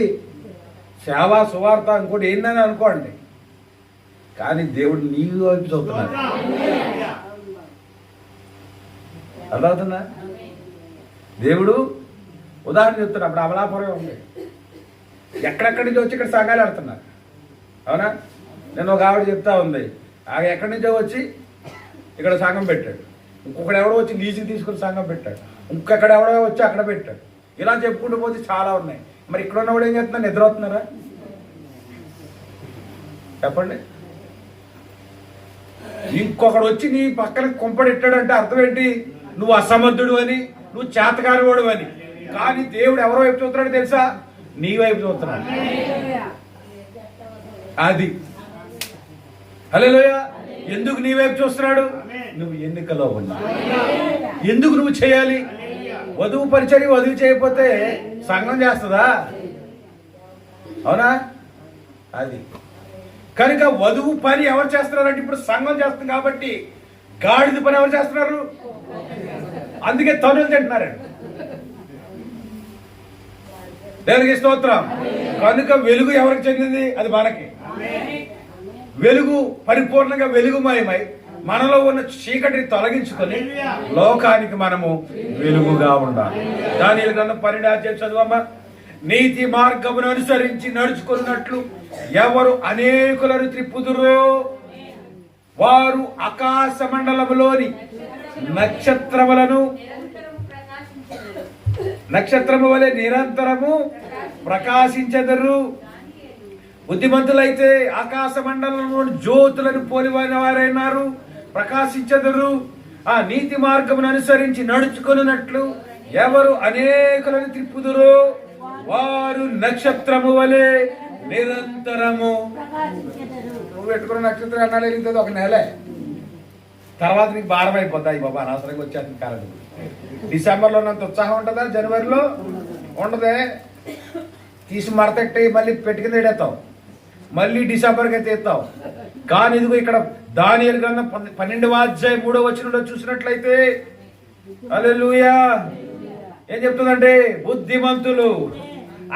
సేవ, సువార్త, ఇంకోటి ఏందని అనుకోండి, కానీ దేవుడు నీ వైపు చూస్తున్నాడు. అర్థమవుతుందా? దేవుడు ఉదాహరణ చెప్తున్నా. అప్పుడు అమలాపురం ఉంది, ఎక్కడెక్కడి నుంచి వచ్చి ఇక్కడ సంఘాలు ఆడుతున్నారు. అవునా? నేను ఒక ఆవిడ చెప్తా ఉంది, ఆమె ఎక్కడి నుంచో వచ్చి ఇక్కడ సంఘం పెట్టాడు, ఇంకొకడు ఎవడో వచ్చి లీజుకి తీసుకుని సంఘం పెట్టాడు, ఇంకొకడు ఎవడో వచ్చి అక్కడ పెట్టాడు. ఇలా చెప్పుకుంటూ పోతే చాలా ఉన్నాయి. మరి ఇక్కడ ఉన్నవాడు ఏం చేస్తున్నా? నిద్ర అవుతున్నారా? చెప్పండి. ఇంకొకడు వచ్చి నీ పక్కన కుంపడెట్టాడంటే అర్థం ఏంటి? నువ్వు అసమర్థుడు అని, నువ్వు చేతకారివాడు అని. కానీ దేవుడు ఎవరో వైపు చూస్తున్నాడు తెలుసా? నీ వైపు చూస్తున్నాడు. అది హల్లెలూయా. ఎందుకు నీ వైపు చూస్తున్నాడు? నువ్వు ఎన్నికలో ఉన్నావు. ఎందుకు నువ్వు చేయాలి? వధువు పరిచర్య వధువు చేయకపోతే సంఘం చేస్తుందా? అవునా? అది కనుక వధువు పని ఎవరు చేస్తున్నారంటే ఇప్పుడు సంఘం చేస్తుంది. కాబట్టి గాడిద పని ఎవరు చేస్తున్నారు? అందుకే తనులు తింటున్నారండి. దేవునికి స్తోత్రం. కనుక వెలుగు ఎవరికి చెందింది? అది మనకి. వెలుగు పరిపూర్ణంగా వెలుగుమయమై మనలో ఉన్న చీకటిని తొలగించుకొని లోకానికి మనము వెలుగుగా ఉండాలి. దానియేలు గ్రంథం 12వ అధ్యాయం చదువమ్మా. నీతి మార్గమును అనుసరించి నడుచుకున్నట్లు ఎవరు అనేకులను త్రిప్పుదురో వారు ఆకాశ మండలములోని నక్షత్రము వలె నిరంతరము ప్రకాశించెదరు. బుద్ధిమంతులైతే ఆకాశ మండలంలోని జ్యోతులను పోలివైన వారైనారు, ప్రకాశించెదరు. ఆ నీతి మార్గమును అనుసరించి నడుచుకున్నట్లు ఎవరు అనేకులను త్రిప్పుదురో వారు నక్షత్రము వలె నిరంతరము. నువ్వు పెట్టుకున్న నక్షత్రం అన్నాడు వెళ్తుంది ఒక నెలే, తర్వాత నీకు భారం అయిపోతాయి. బాబా అనవసరంగా వచ్చేది కాలేదు. డిసెంబర్లో ఉన్నంత ఉత్సాహం ఉంటుందా? జనవరిలో ఉండదే. తీసి మరతెట్టి మళ్ళీ పెట్టుకుని ఎడతావు, మళ్ళీ డిసెంబర్కి అయితే ఎత్తావు. కానీ ఇదిగో ఇక్కడ దానియేలు గ్రంథం 12వ అధ్యాయం 3వ వచనంలో చూసినట్లయితే హల్లెలూయా ఏం చెప్తుందంటే, బుద్ధిమంతులు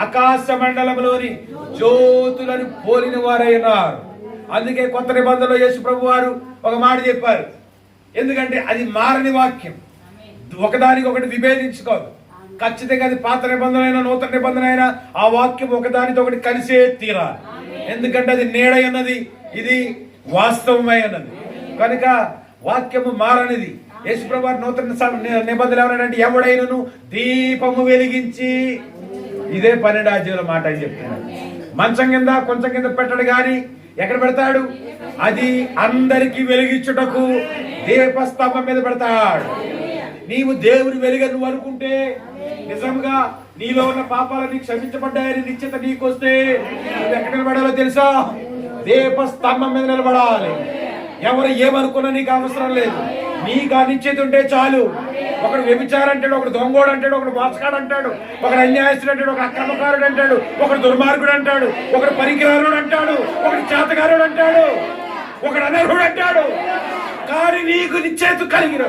ఆకాశ మండలంలోని జ్యోతులను పోలిన వారైనారు. అందుకే కొత్త నిబంధనలో యేసు ప్రభు వారు ఒక మాట చెప్పారు. ఎందుకంటే అది మారని వాక్యం, ఒకదానికి ఒకటి విభేదించుకోదు. ఖచ్చితంగా అది పాత నిబంధన అయినా నూతన నిబంధన అయినా ఆ వాక్యం ఒకదానితో ఒకటి కలిసే తీరాలి. ఎందుకంటే అది నీడ అన్నది, ఇది వాస్తవమై అన్నది. కనుక వాక్యము మారనిది. యేసుప్రభు వారు నూతన నిబంధనలు ఏమన్నాడంటే, ఎవడైనను దీపము వెలిగించి, ఇదే 12వ అధ్యాయంలో మాట అని చెప్తున్నాడు. మంచం కింద కొంచెం కింద పెట్టడు గాని ఎక్కడ పెడతాడు? అది అందరికి వెలిగించుటకు దీపస్తంభం మీద పెడతాడు. నీవు దేవుని వెలుగు నువ్వు అనుకుంటే, నిజంగా నీలో ఉన్న పాపాలని క్షమించబడ్డాయని నిశ్చిత నీకొస్తే నువ్వు ఎక్కడ నిలబడాలో తెలుసా? దీపస్తంభం మీద నిలబడాలి. ఎవరు ఏమనుకున్నా నీకు అవసరం లేదు. నీకు ఆ నిశ్చిత ఉంటే చాలు. ఒకడు వ్యభిచారం అంటాడు, ఒకడు దొంగోడు అంటాడు, ఒకడు మోసగాడు అంటాడు, ఒకడు అన్యాయస్తుడు అంటాడు, ఒక అక్రమకారుడు అంటాడు, ఒకడు దుర్మార్గుడు అంటాడు, ఒకడు పనికిరారుడు అంటాడు, ఒకడు చేతగారుడు అంటాడు, ఒకడు అనర్హుడు అంటాడు. కానీ నీకు నిశ్చేతు కలిగిన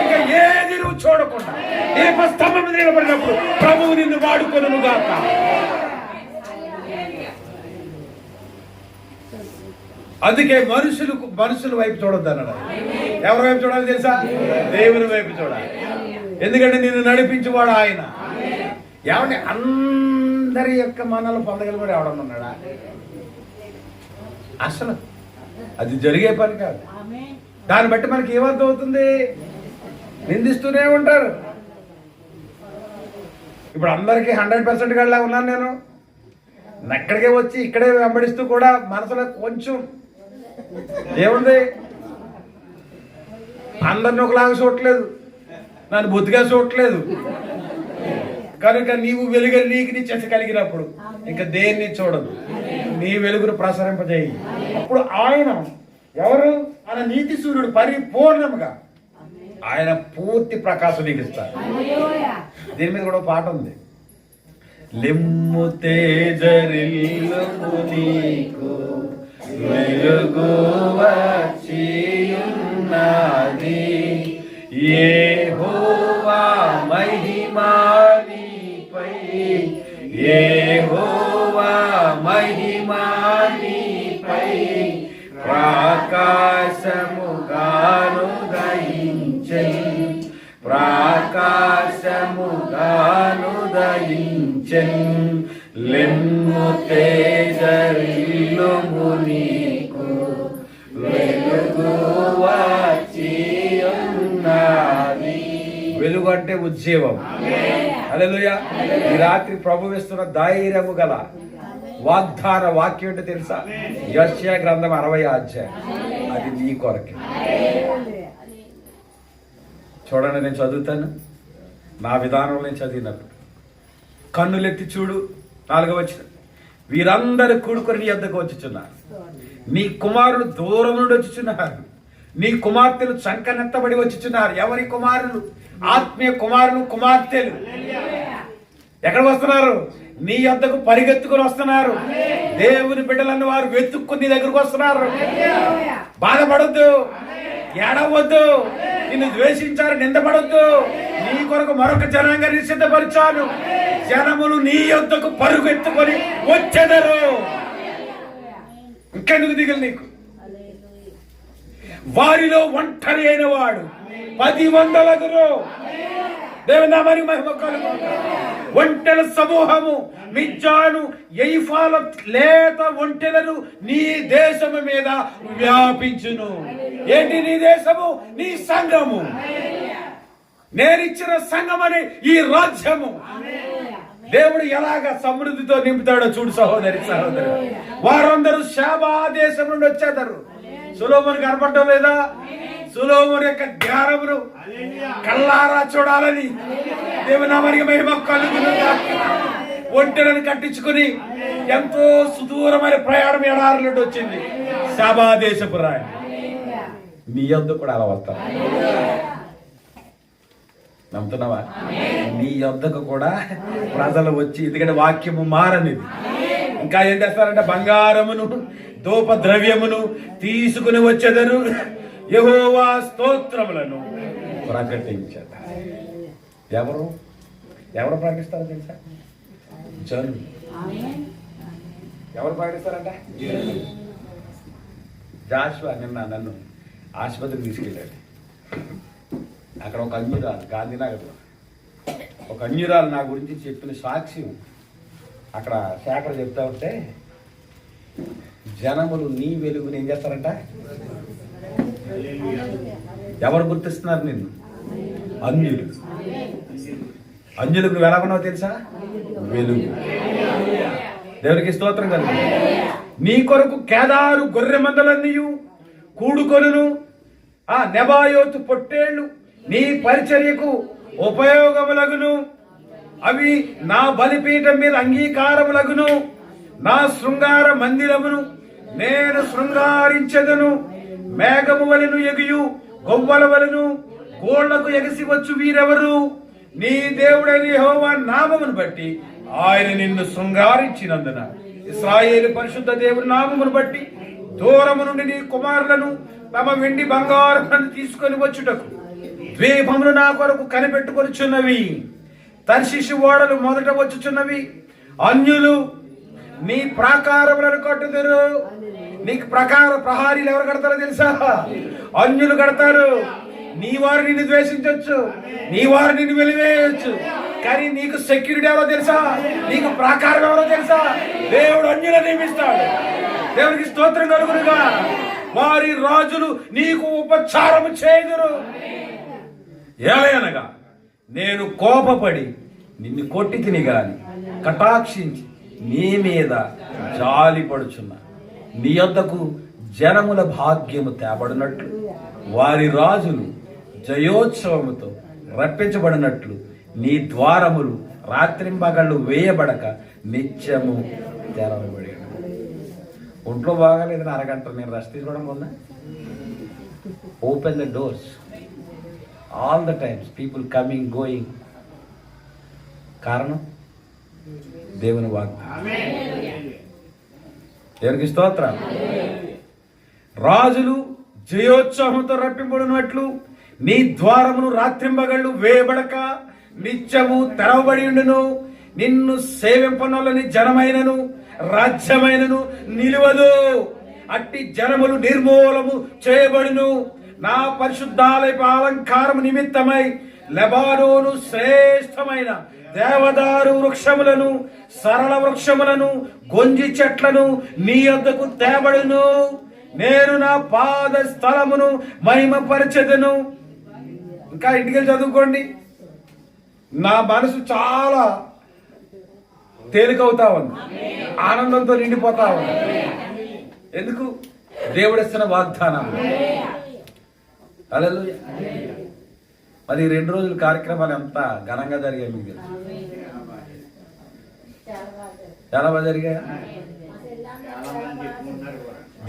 ఇంకా ఏది నువ్వు చూడకుండా దీపస్తంభం మీద నిలబడినప్పుడు ప్రభువు నిన్ను వాడుకొనును గాక. అందుకే మనుషుల వైపు చూడొద్దు అన్నాడు. ఎవరి వైపు చూడాలి తెలుసా? దేవుని వైపు చూడాలి. ఎందుకంటే నిన్ను నడిపించేవాడు ఆయన. ఎవరిని అందరి యొక్క మనల్ని పొందగలిగాడు ఎవడన్నా ఉన్నాడా? అసలు అది జరిగే పని కాదు. దాన్ని బట్టి మనకి ఏమర్థం అవుతుంది? నిందిస్తూనే ఉంటారు. ఇప్పుడు అందరికీ 100% గడిలా ఉన్నాను నేను. ఎక్కడికే వచ్చి ఇక్కడే వెంబడిస్తూ కూడా మనసులో కొంచెం ఏముంది, అందరిని ఒకలాగా చూడట్లేదు, నన్ను బొత్తిగా చూడట్లేదు. కనుక నీవు వెలుగు నీకు నీ చెత్త కలిగినప్పుడు ఇంకా దేన్ని చూడదు, నీ వెలుగును ప్రసరింపజేయి. అప్పుడు ఆయన ఎవరు? ఆయన నీతి సూర్యుడు పరిపూర్ణముగా ఆయన పూర్తి ప్రకాశం నీకు ఇస్తారు. దీని మీద కూడా పాట ఉంది. లిమ్ము తేజరిల్లుము నీకు వెలుగు వచ్చియున్నది, యెహోవా మహిమా నీపై, యెహోవా మహిమా నీపై ప్రకాశముగాను దయించెన్, ప్రకాశముగాను దయించెన్. లెమ్ము తేజరిల్లుము నీకు వెలుగు వచ్చియున్నది. వెలుగు అంటే ఉజ్జీవం. హల్లెలూయా. ఈ రాత్రి ప్రభువు ఇస్తున్న ధైర్యము గల వాగ్దాన వాక్యం ఏంటో తెలుసా? యెషయా గ్రంథం 60వ అధ్యాయం. అది నీ కొరకే. చూడండి, నేను చదువుతాను. నా విధానంలో నేను చదివినప్పుడు కన్నులెత్తి చూడు, 4వ వచనం. వీరందరూ కూడుకొని నీ యొద్దకు వచ్చుచున్నారు, నీ కుమారులు దూరం నుండి వచ్చుచున్నారు, నీ కుమార్తెలు చంకనెత్తబడి వచ్చుచున్నారు. ఎవరి కుమారులు? ఆత్మీయ కుమారులు, కుమార్తెలు. ఎక్కడికి వస్తున్నారు? నీ యొద్దకు పరిగెత్తుకుని వస్తున్నారు. దేవుని బిడ్డలన్న వారు వెతుక్కుని నీ దగ్గరకు వస్తున్నారు. బాధపడొద్దు, ఏడవద్దు, నిన్ను ద్వేషించారు నిందపడొద్దు. నీ కొరకు మరొక జనాంగాన్ని సిద్ధపరిచాను. జనములు నీ యొద్దకు పరుగెత్తుకొని వచ్చెదరు. ఇంకెందుకు దిగులు నీకు? వారిలో ఒంటరి అయిన వాడు 10 వందలగురు. దేవుని నామానికి మహిమ కలుగును. ఒంటెల సమూహము మిజ్జాను ఎయిఫాల లేత ఒంటెలను నీ దేశము మీద వ్యాపించును. ఏంటి నీ దేశము? నీ సంఘము. నేనిచ్చిన సంఘమని ఈ రాజ్యము. దేవుడు ఎలాగ సమృద్ధితో నింపుతాడో చూడు సహోదరి, సహోదరు. వారందరూ షాబా దేశం నుండి వచ్చేదారు. సొలొమోను కనపడటం లేదా? సొలొమోను యొక్క జ్ఞానమును కళ్ళారా చూడాలని దేవుని నామానికి మహిమ కలుగును. ఒంటెలను కట్టించుకుని ఎంతో సుదూరమైన ప్రయాణం ఎడారి నుండి వచ్చింది షాబా దేశపు రాయి. నీ యొద్ద కూడా అలా వస్తారు. నమ్ముతున్నావా? నీ యొద్దకు కూడా ప్రజలు వచ్చి, ఎందుకంటే వాక్యము మారనిది. ఇంకా ఏం చేస్తారంటే బంగారమును ధూప ద్రవ్యమును తీసుకుని వచ్చేదరు, యెహోవా స్తోత్రములను ప్రకటించారు. ఎవరు ఎవరు ప్రకటిస్తారో తెలుసా? జనులు. ఎవరు ప్రకటిస్తారంట? జాషువా నిన్న నన్ను ఆసుపత్రికి తీసుకెళ్ళాడు. అక్కడ ఒక అన్యురాలు, గాంధీనగర్లో ఒక అన్యురాలు నా గురించి చెప్పిన సాక్ష్యం అక్కడ శాఖలు చెప్తా ఉంటే, జనములు నీ వెలుగుని ఏం చేస్తారంట? ఎవరు గుర్తిస్తున్నారు నిన్ను? అన్యులు. అన్యులకు నువ్వు ఎలా ఉన్నావో తెలుసా? వెలుగు. దేవునికి స్తోత్రం కలుగు. నీ కొరకు కేదారు గొర్రె మందలన్నీయు కూడుకొనును, ఆ నెబాయోతు పొట్టేళ్లు నీ పరిచర్యకు ఉపయోగములగును. అవి నా బలిపీఠం మీద అంగీకారములగును. నా శృంగార మందిరమును నేను శృంగారించెదను. మేఘము వలెను ఎగియు గొవ్వల వలెను గోళ్లకు ఎగసి వచ్చు వీరెవరు? నీ దేవుడైన యెహోవా నామమును బట్టి ఆయన నిన్ను శృంగారించినందున, ఇశ్రాయేలు పరిశుద్ధ దేవుని నామమును బట్టి దూరము నుండి నీ కుమారులను తమ వెండి బంగారములను తీసుకొని వచ్చుటకు ద్వీపములు నా కొరకు కనిపెట్టుకొనిచున్నవి. తర్షీషు ఓడలు మొదట వచ్చుచున్నవి. అన్యులు నీ ప్రాకారములను కట్టుదురు. నీకు ప్రహారీలు ఎవరు కడతారో తెలుసా? అన్యులు కడతారు. నీ వారు నిన్ను ద్వేషించవచ్చు, నీ వారు నిన్ను వెలివేయవచ్చు, కానీ నీకు సెక్యూరిటీ ఎవరో తెలుసా? నీకు ప్రాకారం ఎవరో తెలుసా? దేవుడు అన్యులను నియమిస్తాడు. దేవునికి స్తోత్రం కలుగునుగా. వారి రాజులు నీకు ఉపచారము చేయుదురు. ఏలయనగా నేను కోపపడి నిన్ను కొట్టి తిని గాని కటాక్షించి నీ మీద జాలి పడుచున్నా. నీ యొద్దకు జనముల భాగ్యము తేబడినట్లు వారి రాజులు జయోత్సవముతో రప్పించబడినట్లు నీ ద్వారములు రాత్రింబగళ్ళు వేయబడక నిత్యము తెరవబడి. ఒంట్లో బాగాలేదని అరగంట నేను రెస్ట్ తీసుకోవడం వల్ల open the doors all the times, people coming going. కారణం దేవుని వాగ్దానం. దేవునికి స్తోత్రం. రాజులు జయోత్సాహంతో రప్పింపబడినట్లు నీ ద్వారమును రాత్రింబగళ్ళు వేయబడక నిత్యము తెరవబడి ఉండును. నిన్ను సేవింపనొల్లని జనమైనను రాజ్యమైనను నిలువదు. అట్టి జనములు నిర్మూలము చేయబడును. నా పరిశుద్ధాలయపు అలంకారము నిమిత్తమై లెబానోను శ్రేష్టమైన దేవదారు వృక్షములను సరళ వృక్షములను గొంజి చెట్లను నీ యొద్దకు తేబడును. నేను నా పాద స్థలమును మహిమపరచెదను. ఇంకా ఇంటికి చదువుకోండి. నా మనసు చాలా తేలికవుతా ఉంది, ఆనందంతో నిండిపోతా ఉంది. ఎందుకు? దేవుడిస్తున్న వాగ్దానం. హల్లెలూయా. మరి 2 రోజుల కార్యక్రమాలు ఎంత ఘనంగా జరిగాయి మీకు తెలుసు. చాలా బాగా జరిగాయి.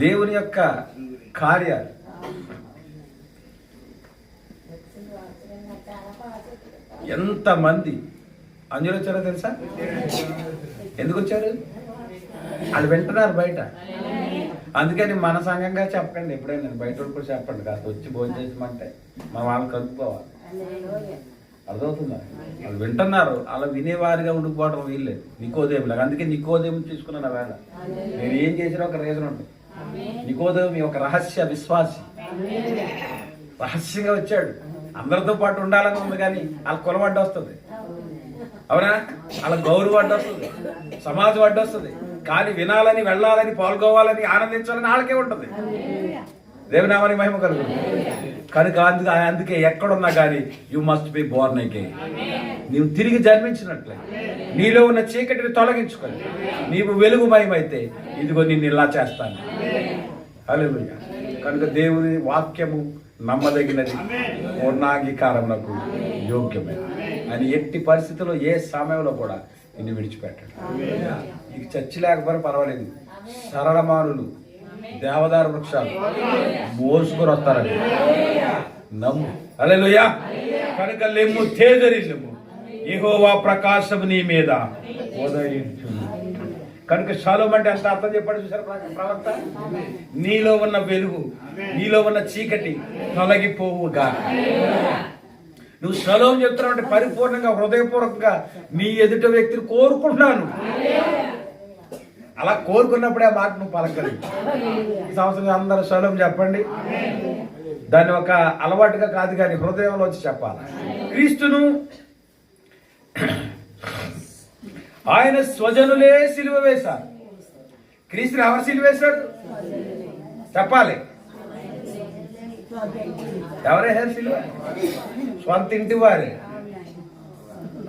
దేవుని యొక్క కార్యాలు ఎంతమంది అంజులు వచ్చారో తెలుసా? ఎందుకు వచ్చారు? వాళ్ళు వింటున్నారు బయట. అందుకని మన సంఘంగా చెప్పండి, ఎప్పుడైనా బయట కూడా చెప్పండి, కాస్త వచ్చి భోజనం చేసామంటే మన వాళ్ళని కలుపుకోవాలి. అర్థమవుతుందా? వాళ్ళు వింటున్నారు, అలా వినేవారిగా ఉండిపోవడం వీల్లేదు. నికోదేములాగా. అందుకే నికోదేము తీసుకున్నాను వేళ. నేను ఏం చేసినా ఒక రీజన్ ఉంటుంది. నికోదేము ఒక రహస్య విశ్వాసి, రహస్యంగా వచ్చాడు. అందరితో పాటు ఉండాలని ఉంది, కానీ వాళ్ళ కులం అడ్డు వస్తుంది, అవునా? వాళ్ళ గౌరవం అడ్డు వస్తుంది, సమాజం అడ్డు వస్తుంది. కానీ వినాలని, వెళ్ళాలని, పాల్గొవాలని, ఆనందించాలని వాళ్ళకే ఉంటుంది. దేవునామానికి మహిమ కలుగుతుంది. కనుక అందుకే ఎక్కడున్నా కానీ you must be born again. నీవు తిరిగి జన్మించినట్లే నీలో ఉన్న చీకటిని తొలగించుకొని నీవు వెలుగుమయమైతే ఇదిగో నిన్ను ఇలా చేస్తాను. హల్లెలూయా. కనుక దేవుని వాక్యము నమ్మదగినది, పూర్ణాంగీకారమునకు యోగ్యమైన అని ఎట్టి పరిస్థితుల్లో ఏ సమయంలో కూడా నిన్ను విడిచిపెట్టాడు. నీకు చర్చి లేకపోయినా పర్వాలేదు, సరళమానులు దేవదారు వృక్షాలు మోసుకొని వస్తారని నమ్ము. హల్లెలూయా. కనుక లెమ్ము, తేజరిల్లుము, యెహోవా ప్రకాశము నీ మీద ఉదయించును. కనుక షాలోమ్ అంటే అంత అర్థం చెప్పాడు చూసారు ప్రవక్త. నీలో ఉన్న వెలుగు, నీలో ఉన్న చీకటి తొలగిపోవుగా. నువ్వు షాలోమ్ చెప్తున్నావు అంటే పరిపూర్ణంగా, హృదయపూర్వకంగా నీ ఎదుట వ్యక్తిని కోరుకుంటున్నాను. అలా కోరుకున్నప్పుడే ఆ మాట నువ్వు పలకలి. ఈ సంవత్సరం అందరూ షాలోమ్ చెప్పండి. దాన్ని ఒక అలవాటుగా కాదు, కానీ హృదయంలో వచ్చి చెప్పాలి. క్రీస్తును ఆయన స్వజనులే సిలువ వేశారు. క్రీస్తుని ఎవరు సిలువ వేశారు చెప్పాలి. ఎవరేసారు సిలువ? స్వంత ఇంటి వారే,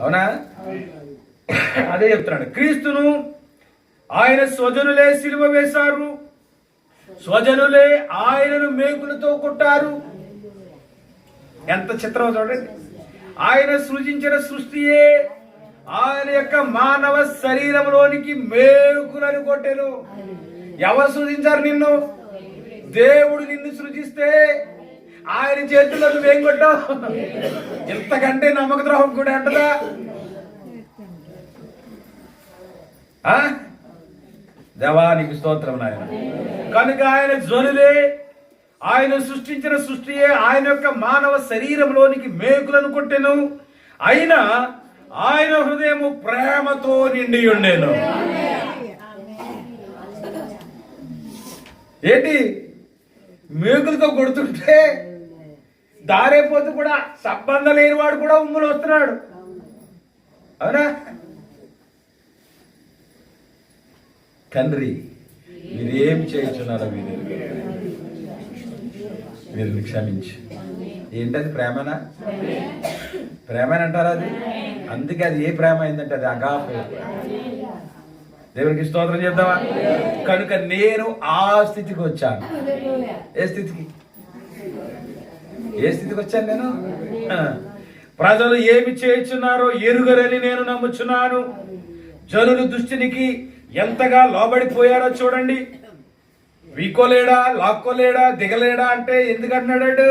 అవునా? అదే చెప్తున్నాడు. క్రీస్తును ఆయన స్వజనులే సిలువ వేశారు, స్వజనులే ఆయనను మేకులతో కొట్టారు. ఎంత చిత్రం చూడండి. ఆయన సృజించిన సృష్టియే ఆయన యొక్క మానవ శరీరంలోనికి మేకులను కొట్టెను. ఎవరు సృజించారు నిన్ను? దేవుడు నిన్ను సృజిస్తే ఆయన చేతుల్లో నువ్వేం కొట్టావు? ఇంతకంటే నమ్మక ద్రోహం కూడా అంటదా? దేవానికి స్తోత్రం నాయన. కనుక ఆయన ధ్వనులే, ఆయన సృష్టించిన సృష్టియే ఆయన యొక్క మానవ శరీరంలోనికి మేకులను కొట్టెను. అయినా ఆయన హృదయము ప్రేమతో నిండి ఉండేను. ఏంటి? మేకులతో కొడుతుంటే దారైపోతూ కూడా సంబంధం లేని వాడు కూడా ఉమ్ములు వస్తున్నాడు, అవునా? తండ్రి మీరేం చేయించున్నారో వీరిని క్షమించు. ఏంటది? ప్రేమనా? ప్రేమని అంటారా? అది అందుకే అది ఏ ప్రేమ అయిందంటే అది అగాపే. దేవునికి స్తోత్రం చేద్దామా? కనుక నేను ఆ స్థితికి వచ్చాను. ఏ స్థితికి వచ్చాను నేను? ప్రజలు ఏమి చేయుచున్నారో ఎరుగరని నేను నమ్ముచున్నాను. జనులు దుష్టునికి ఎంతగా లోబడిపోయారో చూడండి. వీకోలేడా, లాక్కోలేడా, దిగలేడా అంటే ఎందుకంటున్నాడు?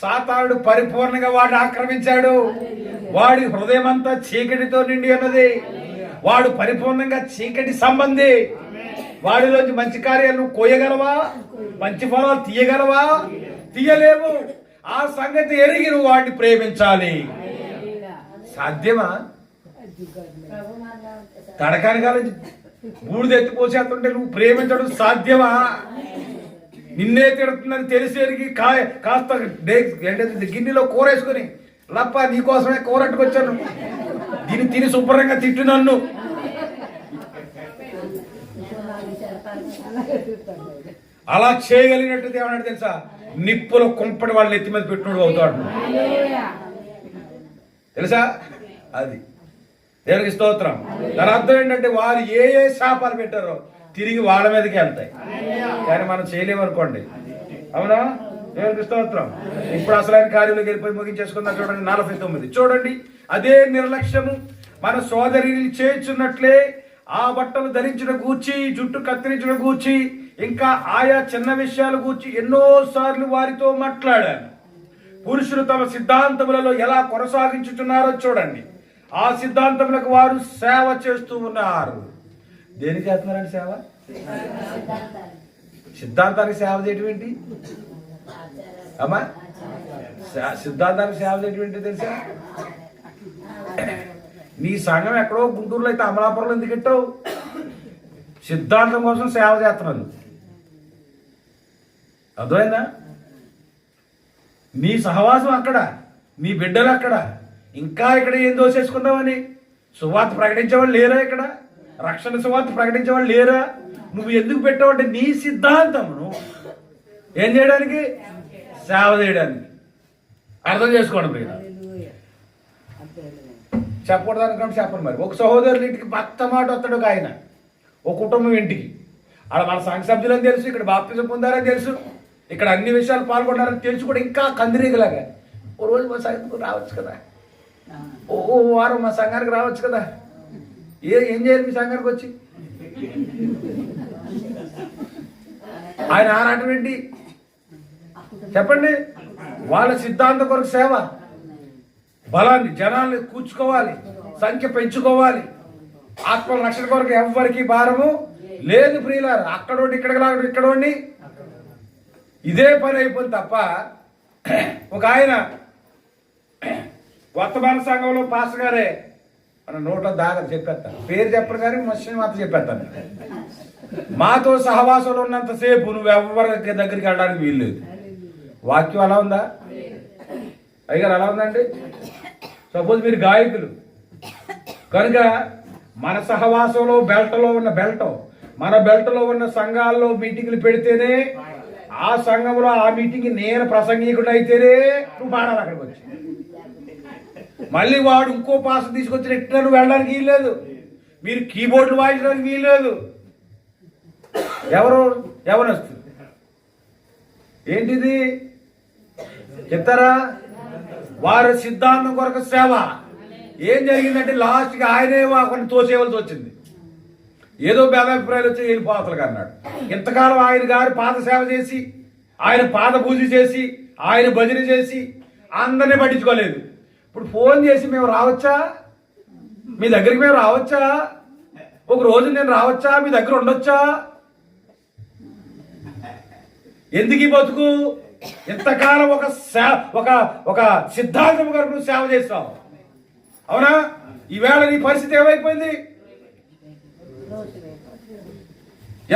సాతానుడు పరిపూర్ణంగా వాడు ఆక్రమించాడు. వాడి హృదయం అంతా చీకటితో నిండి ఉన్నది. వాడు పరిపూర్ణంగా చీకటి సంబంధి. వాడిలోంచి మంచి కార్యాలు కోయగలవా? మంచి ఫలాలు తీయగలవా? తీయలేవు. ఆ సంగతి ఎరిగి నువ్వు వాడిని ప్రేమించాలి. సాధ్యమా? తడకానికాల బూడిద ఎత్తిపోసేస్తుంటే నువ్వు ప్రేమించడం సాధ్యమా? నిన్నే తిడుతుందని తెలిసేరికి కాస్త గిన్నెలో కూర వేసుకుని లప్ప నీకోసమే కూరట్టుకొచ్చాను, దీన్ని తిని శుభ్రంగా తిట్టు నన్ను. అలా చేయగలిగినట్టు ఏమన్నాడు తెలుసా? నిప్పులో కుంపటి వాళ్ళ ఎత్తి మీద పెట్టినోడు అవుతాడు. తెలుసా? అది దేవునికి స్తోత్రం. దాని అర్థం ఏంటంటే వారు ఏ శాపాలు పెట్టారో తిరిగి వాళ్ళ మీదకి వెళ్తాయి. కానీ మనం చేయలేమనుకోండి. అవునా? దేవునికి స్తోత్రం. ఇప్పుడు అసలైన కార్యంలోకి వెళ్ళిపోయి ముగించేసుకుందాం. చూడండి 49. చూడండి, అదే నిర్లక్ష్యము మన సోదరిని చేయుచున్నట్లే ఆ బట్టలు ధరించిన గూర్చి, జుట్టు కత్తిరించిన గూర్చి, ఇంకా ఆయా చిన్న విషయాల గూర్చి ఎన్నోసార్లు వారితో మాట్లాడాను. పురుషులు తమ సిద్ధాంతములలో ఎలా కొనసాగించుతున్నారో చూడండి. ఆ సిద్ధాంతములకు వారు సేవ చేస్తూ ఉన్నారు. దేనికి చేస్తున్నారండి సేవ? సిద్ధాంతానికి సేవ చేయటం ఏంటి అమ్మా? సిద్ధాంతానికి సేవ చేయటం ఏంటి తెలుసా? నీ సంఘం ఎక్కడో గుంటూరులో అయితే అమలాపురంలో ఎందుకు పెట్టావు? సిద్ధాంతం కోసం సేవ చేస్తున్నాను. అర్థమైందా? నీ సహవాసం అక్కడ, నీ బిడ్డలు అక్కడ, ఇంకా ఇక్కడ ఏం దోసేసుకుందామని సువార్త ప్రకటించేవాళ్ళు లేరా? ఇక్కడ రక్షణ సువార్త ప్రకటించేవాళ్ళు లేరా? నువ్వు ఎందుకు పెట్టావంటే నీ సిద్ధాంతమును ఏం చేయడానికి? సేవ చేయడానికి. అర్థం చేసుకోండి మీరు. చెప్పకూడదు అనుకోండి, చెప్పండి. మరి ఒక సహోదరుల ఇంటికి భక్త మాట వస్తాడు ఒక ఆయన, ఒక కుటుంబం ఇంటికి. అక్కడ మన సంఘ సభ్యులని తెలుసు, ఇక్కడ బాప్తిజం పొందారని తెలుసు, ఇక్కడ అన్ని విషయాలు పాల్గొన్నారని తెలుసు కూడా ఇంకా కందిరీగలాగా ఓ రోజు మా సంఘానికి రావచ్చు కదా, ఓ వారం మా సంఘానికి రావచ్చు కదా. ఏం చేయాలి మీ సంఘానికి వచ్చి? ఆయన ఆరాటం ఏంటి చెప్పండి? వాళ్ళ సిద్ధాంతం కొరకు సేవ, బలాన్ని జనాల్ని కూర్చుకోవాలి, సంఖ్య పెంచుకోవాలి, ఆత్మల రక్షణ కొరకు ఎవ్వరికి భారము లేదు ప్రియులారు. అక్కడోటి ఇక్కడ లాగా ఇక్కడోండి ఇదే పని అయిపోయింది తప్ప. ఒక ఆయన వర్తమాన సంఘంలో పాస్టర్ గారే మన నోట్లో దాగదు, చెప్పేస్తాను, పేరు చెప్పరు కానీ మనిషిని మాత్రం చెప్పేస్తాను. మాతో సహవాసంలో ఉన్నంతసేపు నువ్వు ఎవరి దగ్గరికి వెళ్ళడానికి వీల్లేదు. వాక్యం అలా ఉందా అయ్యగారు? అలా ఉందండి. సపోజ్ మీరు గాయకులు కనుక మన సహవాసంలో బెల్టలో ఉన్న మన బెల్టలో ఉన్న సంఘాల్లో మీటింగ్లు పెడితేనే, ఆ సంఘంలో ఆ మీటింగ్ నేను ప్రసంగికుడు అయితేనే నువ్వు పాడాలి అక్కడికి వచ్చి. మళ్ళీ వాడు ఇంకో పాస్ తీసుకొచ్చిన ఎట్లా నువ్వు వెళ్ళడానికి వీల్లేదు. మీరు కీబోర్డులు వాయించడానికి వీల్లేదు. ఎవరు వస్తుంది ఏంటిది చెప్తారా? వారి సిద్ధాంతం కొరకు సేవ. ఏం జరిగిందంటే లాస్ట్కి ఆయనే కొన్ని తోసేవలసి వచ్చింది. ఏదో భేదాభిప్రాయాలు వచ్చి వెళ్ళిపోతలుగా అన్నాడు. ఇంతకాలం ఆయన గారు పాద సేవ చేసి, ఆయన పాద పూజ చేసి, ఆయన భజన చేసి అందరినీ పట్టించుకోలేదు. ఇప్పుడు ఫోన్ చేసి మేము రావచ్చా, మీ దగ్గరికి మేము రావచ్చా, ఒక రోజు నేను రావచ్చా, మీ దగ్గర ఉండొచ్చా? ఎందుకు బతుకు? ఇంతకాలం ఒక సిద్ధాంతం గారు నువ్వు సేవ చేస్తావు, అవునా? ఈవేళ నీ పరిస్థితి ఏమైపోయింది?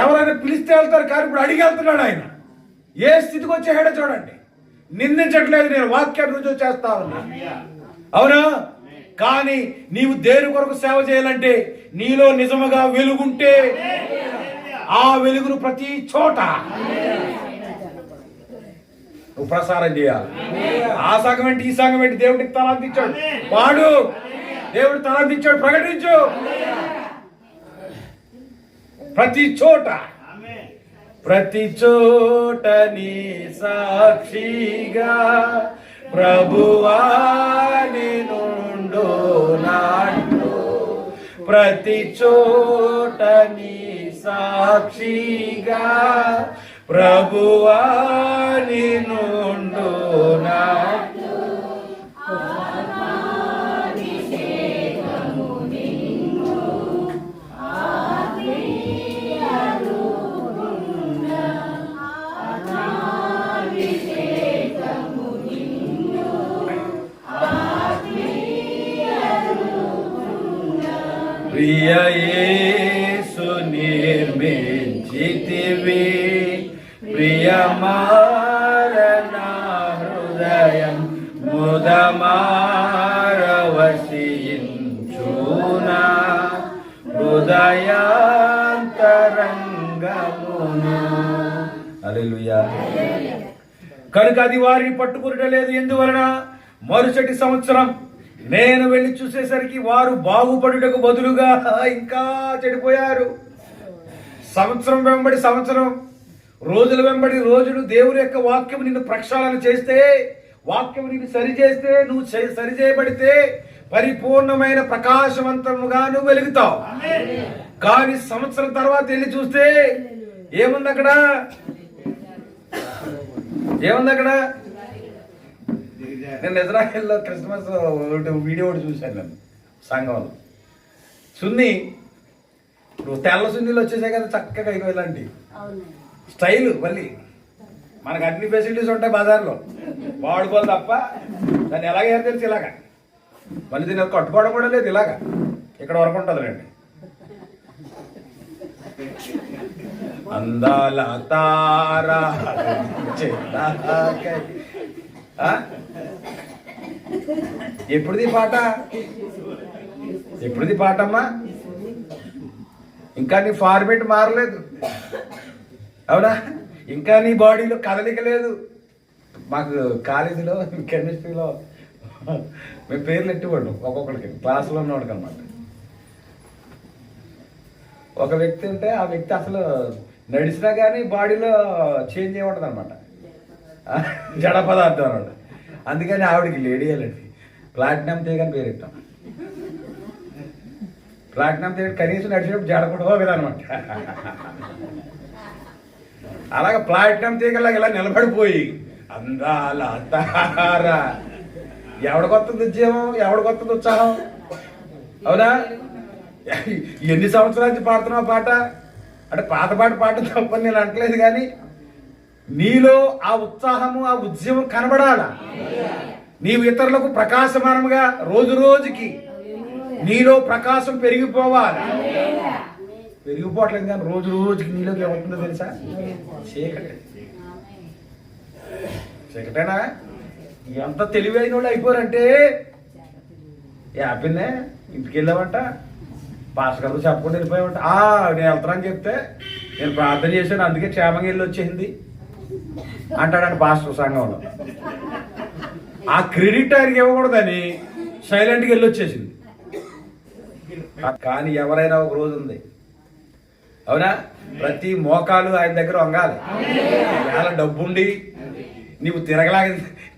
ఎవరైనా పిలిస్తే వెళ్తారు కానీ ఇప్పుడు అడిగి వెళ్తున్నాడు ఆయన. ఏ స్థితికి వచ్చేసాడో చూడండి. నిందించట్లేదు, నేను వాక్యాన్ని రుజువు చేస్తా ఉన్నా, అవునా? కానీ నీవు దేని కొరకు సేవ చేయాలంటే నీలో నిజముగా వెలుగుంటే ఆ వెలుగును ప్రతి చోట నువ్వు ప్రసారం చేయాలి. ఆ సంఘం ఏంటి, ఈ సంఘం ఏంటి? దేవుడికి తలాంతి ఇచ్చాడు వాడు. దేవుడు తలాంతించాడు, ప్రకటించు. ప్రతి చోట నీ సాక్షిగా ప్రభువా నిన్నుండు నాడు, ప్రతి చోట నీ సాక్షిగా ప్రభువా నిన్నుండు నాడు. ప్రియ యేసు నిర్మించితివి, ప్రియమారణ హృదయం ముదమారవశించునా హృదయాంతరంగమును. హల్లెలూయా. కనుక అది వారిని పట్టుకునలేదు. ఎందువలన మరుసటి సంవత్సరం నేను వెళ్ళి చూసేసరికి వారు బాగుపడుటకు బదులుగా ఇంకా చెడిపోయారు. సంవత్సరం వెంబడి సంవత్సరం, రోజుల వెంబడి రోజులు దేవుని యొక్క వాక్యం నిన్ను ప్రక్షాళన చేస్తే, వాక్యం నిన్ను సరిచేస్తే, నువ్వు సరిచేయబడితే పరిపూర్ణమైన ప్రకాశవంతముగా నువ్వు వెలుగుతావు. కానీ సంవత్సరం తర్వాత వెళ్ళి చూస్తే ఏముంది అక్కడ? నేను ఇజ్రాయెల్లో క్రిస్మస్ వీడియో ఒకటి చూశాను. నేను సంఘంలో సున్ని, ఇప్పుడు తెల్ల సున్నీలు వచ్చేసాయి కదా చక్కగా, ఇగో ఇలాంటి స్టైల్. మళ్ళీ మనకు అన్ని ఫెసిలిటీస్ ఉంటాయి బజార్లో, వాడుకోవాలి తప్ప దాన్ని ఎలాగ ఏం తెలిసి ఇలాగా. మళ్ళీ దీన్ని కట్టుకోవడం కూడా లేదు, ఇలాగా ఇక్కడ వరకు ఉంటుంది రండి. అందాల తారా ఎప్పుడుది పాటమ్మా? ఇంకా నీ ఫార్మేట్ మారలేదు, అవునా? ఇంకా నీ బాడీలో కదలిక లేదు. మాకు కాలేజీలో కెమిస్ట్రీలో మేము పేర్లు ఎట్టివ్వడం ఒక్కొక్కరికి, క్లాసులో ఉన్నవాడికి అనమాట. ఒక వ్యక్తి ఉంటే ఆ వ్యక్తి అసలు నడిచినా కానీ బాడీలో చేంజ్ అయ్యి అనమాట, జడ పదార్థం అనమాట. అందుకని ఆవిడకి లేడీ వెళ్ళండి ప్లాటినం తీగ అని పేరు ఇస్తాం. ప్లాటినం తీగ కనీసం నడిచినప్పుడు జడ కూడా కదా అనమాట. అలాగే ప్లాటినం తీగలాగా ఇలా నిలబడిపోయి అందాల తారా, ఎవడికొస్తుంది ఉద్యమం, ఎవడికొస్తుంది ఉత్సాహం, అవునా? ఎన్ని సంవత్సరాల నుంచి పాడుతున్నావు పాట అంటే పాత పాట తప్పని నేను అంటలేదు, కానీ నీలో ఆ ఉత్సాహము, ఆ ఉద్యమం కనబడాలా. నీవు ఇతరులకు ప్రకాశమానంగా రోజు రోజుకి నీలో ప్రకాశం పెరిగిపోవాలి. పెరిగిపోవట్లేదు కానీ రోజు రోజుకి నీలోకి ఏమవుతుందో తెలుసా? చీకటేనా? ఎంత తెలివైన వాళ్ళు అయిపోరంటే, హ్యాపీనే ఇంటికి వెళ్ళామంట, పాస్టర్ గారు చెప్పకుండా వెళ్ళిపోయామంట. నేను వెళ్తానని చెప్తే నేను ప్రార్థన చేశాను, అందుకే క్షేమంగా వెళ్ళి వచ్చేసింది అంటాడంట పాస్టర్ సంఘంలో. ఆ క్రెడిట్ ఆయనకి ఇవ్వకూడదని సైలెంట్గా వెళ్ళి వచ్చేసింది. కానీ ఎవరైనా ఒక రోజు ఉంది, అవునా? ప్రతి మోకాలు ఆయన దగ్గర వంగాలి. వేళ డబ్బుండి నీవు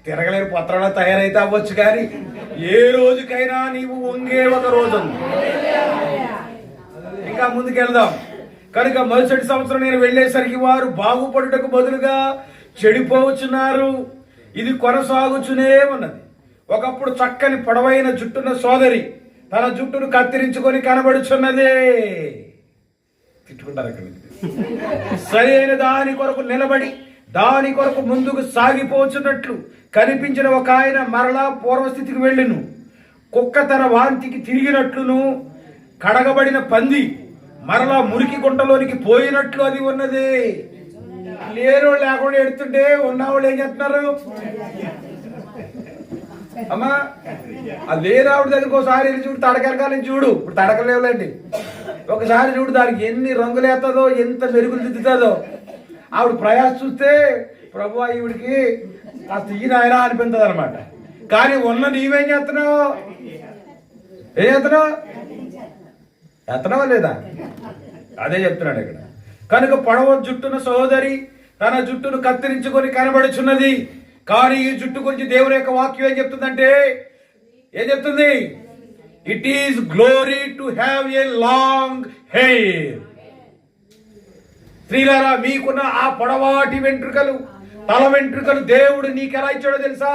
తిరగలేని పత్రంలో తయారైతే అవ్వచ్చు, కానీ ఏ రోజుకైనా నీవు వంగే ఒక రోజు ఉంది. ఇంకా ముందుకెళ్దాం. కనుక మరుసటి సంవత్సరం నేను వెళ్ళేసరికి వారు బాగుపడుటకు బదులుగా చెడిపోవచ్చున్నారు. ఇది కొనసాగుచునే ఉన్నది. ఒకప్పుడు చక్కని పొడవైన జుట్టున్న సోదరి తన జుట్టును కత్తిరించుకొని కనబడుచున్నదే. తిట్టుకుంటారు అక్కడ. సరి అయిన దాని కొరకు నిలబడి దాని కొరకు ముందుకు సాగిపోచున్నట్లు కనిపించిన ఒక ఆయన మరలా పూర్వస్థితికి వెళ్ళును. కుక్క తన వాంతికి తిరిగినట్లును, కడగబడిన పంది మరలా మురికి గుంటలోనికి పోయినట్లు అది ఉన్నది. లేనోళ్ళు లేకుండా ఎడుతుంటే ఉన్నవాళ్ళు ఏం చేస్తున్నారు అమ్మా? ఆ లేనావిడ దగ్గరకు ఒకసారి వెళ్ళి చూడు, తడకరకాలని చూడు. ఇప్పుడు తడకలేవులేండి. ఒకసారి చూడు, దానికి ఎన్ని రంగులు వేస్తుందో, ఎంత మెరుగులు దిద్దుతుందో. ఆవిడ ప్రయాస చూస్తే ప్రభు ఈవిడికి కాస్త ఈయన ఆయన అనిపించదు అనమాట. కానీ ఉన్న నీవేం చేస్తున్నావు? ఏం ఎత్తనావు? ఎత్తనవా లేదా? అదే చెప్తున్నాడు ఇక్కడ. కనుక పొడవ జుట్టున సహోదరి తన జుట్టును కత్తిరించుకొని కనబడుచున్నది. కానీ ఈ జుట్టు గురించి దేవుని యొక్క వాక్యం ఏం చెప్తుందంటే, ఏం చెప్తుంది? It is glory to have a long hair. స్త్రీలారా, మీకున్న ఆ పొడవాటి వెంట్రుకలు, తల వెంట్రుకలు దేవుడు నీకు ఎలా ఇచ్చాడో తెలుసా?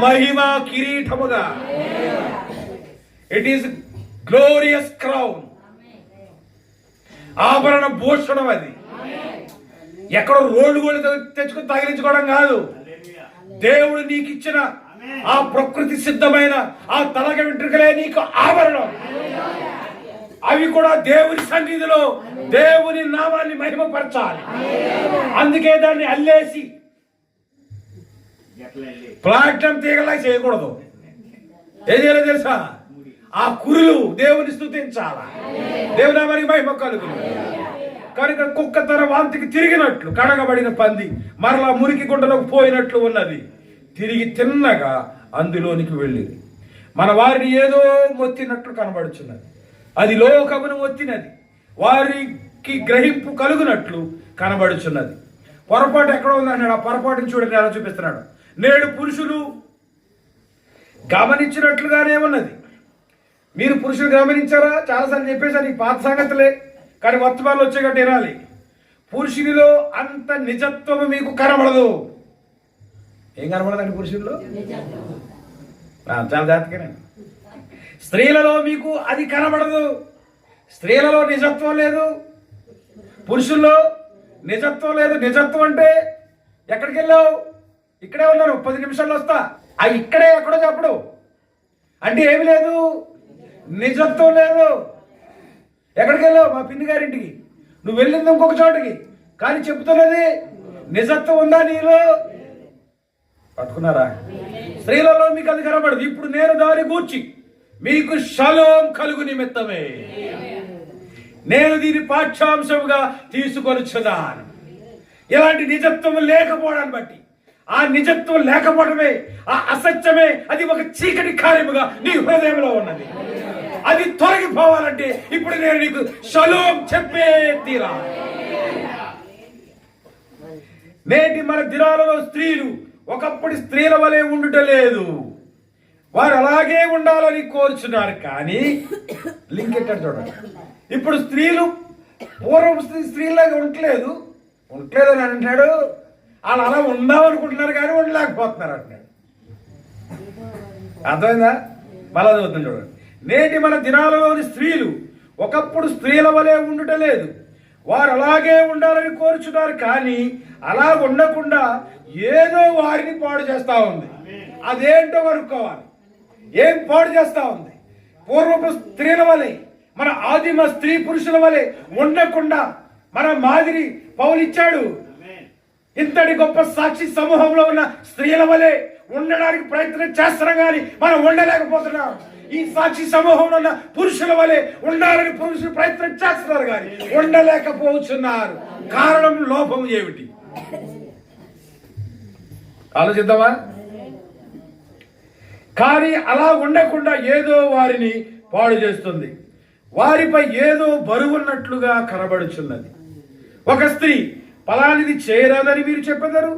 మహిమ కిరీటముగా. It is glorious crown. ఆభరణ భూషణం. అది ఎక్కడో రోడ్డు కూడా తెచ్చుకుని తగిలించుకోవడం కాదు. దేవుడు నీకు ఇచ్చిన ఆ ప్రకృతి సిద్ధమైన ఆ తలక వెంట్రుకలే నీకు ఆభరణం. అవి కూడా దేవుని సన్నిధిలో దేవుని నామాన్ని మహిమపరచాలి. అందుకే దాన్ని అల్లేసి ప్లాటినం తీగలా చేయకూడదు. ఏం చేయాలో తెలుసా? ఆ కురులు దేవుని స్తుతించాలా, దేవుని నామానికి మహిమ కలుగును. కనుక కుక్క తన వాంతికి తిరిగినట్లు కడగబడిన పంది మరలా మురికి గుండలోకి పోయినట్లు ఉన్నది. తిరిగి తిన్నగా అందులోనికి వెళ్ళింది. మన వారిని ఏదో మొత్తినట్లు కనబడుచున్నది. అది లోకమును మొత్తినది, వారికి గ్రహింపు కలుగునట్లు కనబడుచున్నది. పొరపాటు ఎక్కడ ఉందన్నాడు. ఆ పొరపాటుని చూడండి ఎలా చూపిస్తున్నాడు. నేడు పురుషులు గమనించినట్లుగానే ఉన్నది. మీరు పురుషులు గమనించారా? చాలాసార్లు చెప్పేసారు ఈ పాత సంగతులే, కానీ వర్తమానాలు వచ్చే గట్టి వినాలి. పురుషునిలో అంత నిజత్వము మీకు కనబడదు. ఏం కనబడదండి పురుషుల్లో? చాలా జాగ్రత్తగానే. స్త్రీలలో మీకు అది కనబడదు. స్త్రీలలో నిజత్వం లేదు, పురుషుల్లో నిజత్వం లేదు. నిజత్వం అంటే ఎక్కడికి వెళ్ళావు? ఇక్కడే ఉన్నారు, 10 నిమిషాల్లో వస్తా. ఆ ఇక్కడే ఎక్కడో చెప్పడు అంటే ఏమి లేదు, నిజత్వం లేదు. ఎక్కడికి వెళ్ళావు? మా పిన్ని గారింటికి. నువ్వు వెళ్ళింది ఇంకొక చోటకి, కానీ చెప్తున్నది నిజత్వం ఉందా నీలో? పట్టుకున్నారా? స్త్రీలలో మీకు అది కనబడదు. ఇప్పుడు నేను దాని గూర్చి మీకు షలోం కలుగు నిమిత్తమే నేను దీని పాఠ్యాంశముగా తీసుకొనిచున్నాను. ఇలాంటి నిజత్వం లేకపోవడాన్ని బట్టి, ఆ నిజత్వం లేకపోవడమే, ఆ అసత్యమే, అది ఒక చీకటి కార్యముగా నీ హృదయంలో ఉన్నది. అది తొలగిపోవాలంటే ఇప్పుడు నేను నీకు షలోం చెప్పే తీరా. నేటి మన దినాలలో స్త్రీలు ఒకప్పుడు స్త్రీల వలె ఉండుట లేదు. వారు అలాగే ఉండాలని కోరుచున్నారు. కానీ లింక్ ఎక్కడ చూడండి. ఇప్పుడు స్త్రీలు పూర్వం స్త్రీలాగా ఉండలేదు అని అంటాడు. వాళ్ళు అలా ఉందామనుకుంటున్నారు కానీ ఉండలేకపోతున్నారు అంటున్నాడు. అర్థమైందా? మళ్ళా చదువుతుంది చూడండి. నేటి మన దినాలలోని స్త్రీలు ఒకప్పుడు స్త్రీల వలె ఉండుట లేదు. వారు అలాగే ఉండాలని కోరుచున్నారు. కానీ అలా ఉండకుండా ఏదో వారిని పాడు చేస్తా ఉంది. అదేంటో కనుక్కోవాలి. ఏం పాడు చేస్తా ఉంది? పూర్వపు స్త్రీల వలె, మన ఆదిమ స్త్రీ పురుషుల వలె ఉండకుండా మన మాదిరి పౌలిచ్చాడు. ఇంతటి గొప్ప సాక్షి సమూహంలో ఉన్న స్త్రీల వలె ఉండడానికి ప్రయత్నం చేస్తున్నాం కానీ మనం ఉండలేకపోతున్నాం. ఈ సాక్షి సమూహంలో ఉన్న పురుషుల వలె ఉండాలని పురుషులు ప్రయత్నం చేస్తున్నారు కానీ ఉండలేకపోతున్నారు. కారణం లోపం ఏమిటి? ఆలోచిద్దామా? కానీ అలా ఉండకుండా ఏదో వారిని పాడు చేస్తుంది. వారిపై ఏదో బరువున్నట్లుగా కనబడుచున్నది. ఒక స్త్రీ ఫలానిది చేయరాదని మీరు చెప్పెదరు.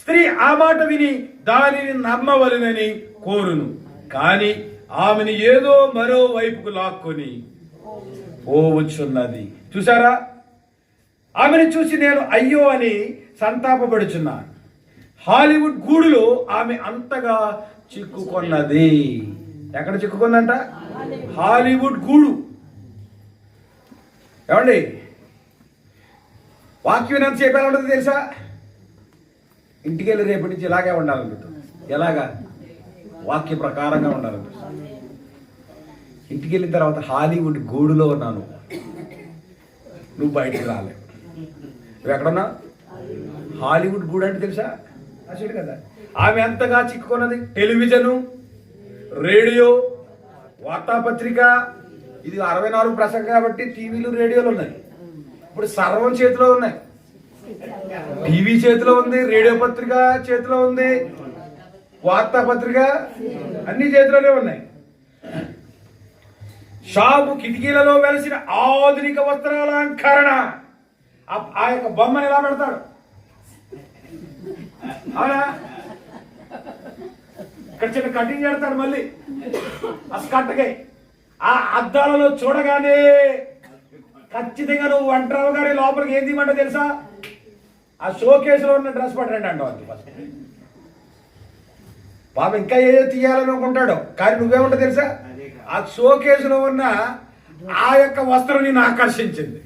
స్త్రీ ఆ మాట విని దానిని నమ్మవలెనని కోరును. కానీ ఆమెను ఏదో మరో వైపుకు లాక్కొని పోవచ్చున్నది. చూసారా? ఆమెను చూసి నేను అయ్యో అని సంతాపపడుచున్నాను. హాలీవుడ్ గూడులో ఆమె అంతగా చిక్కుకున్నది. ఎక్కడ చిక్కుకుందంట? హాలీవుడ్ గూడు. ఏమండి, వాక్యం ఎంత చెప్పాలి ఉంటుంది తెలుసా? ఇంటికి వెళ్ళి రేపటి నుంచి ఇలాగే ఉండాలనుకుంటుంది. ఎలాగా? వాక్య ప్రకారంగా ఉండాలనిపిస్తుంది. ఇంటికి వెళ్ళిన తర్వాత హాలీవుడ్ గూడులో ఉన్నాను, నువ్వు బయటికి రాలేవు. నువ్వు ఎక్కడున్నా? హాలీవుడ్ గూడు అంటే తెలుసా? అసలు కదా. ఆమె ఎంతగా చిక్కుకున్నది. టెలివిజను, రేడియో, వార్తాపత్రిక, ఇది 64 ప్రసంగం కాబట్టి టీవీలు రేడియోలు ఉన్నాయి. ఇప్పుడు సర్వం చేతిలో ఉన్నాయి. టీవీ చేతిలో ఉంది, రేడియో పత్రిక చేతిలో ఉంది, వార్తాపత్రిక అన్ని చేతిలోనే ఉన్నాయి. షాపు కిటికీలలో వెలిసిన ఆధునిక వస్త్రాలంకరణ. ఆ యొక్క బొమ్మను ఎలా పెడతాడు? అవునా? ఇక్కడ చిన్న కటింగ్ పెడతాడు, మళ్ళీ ఆ స్కర్ట్కి. ఆ అద్దాలలో చూడగానే ఖచ్చితంగా నువ్వు అంటావు కానీ లోపలికి ఏం తీయమంటో తెలుసా? ఆ షోకేసులో ఉన్న డ్రెస్ పట్టండి అంటావు. ఫస్ట్ పాప ఇంకా ఏదో తీయాలని అనుకుంటాడు, కానీ నువ్వేమంటో తెలుసా? ఆ షోకేసులో ఉన్న ఆ యొక్క వస్త్రం నిన్ను ఆకర్షించింది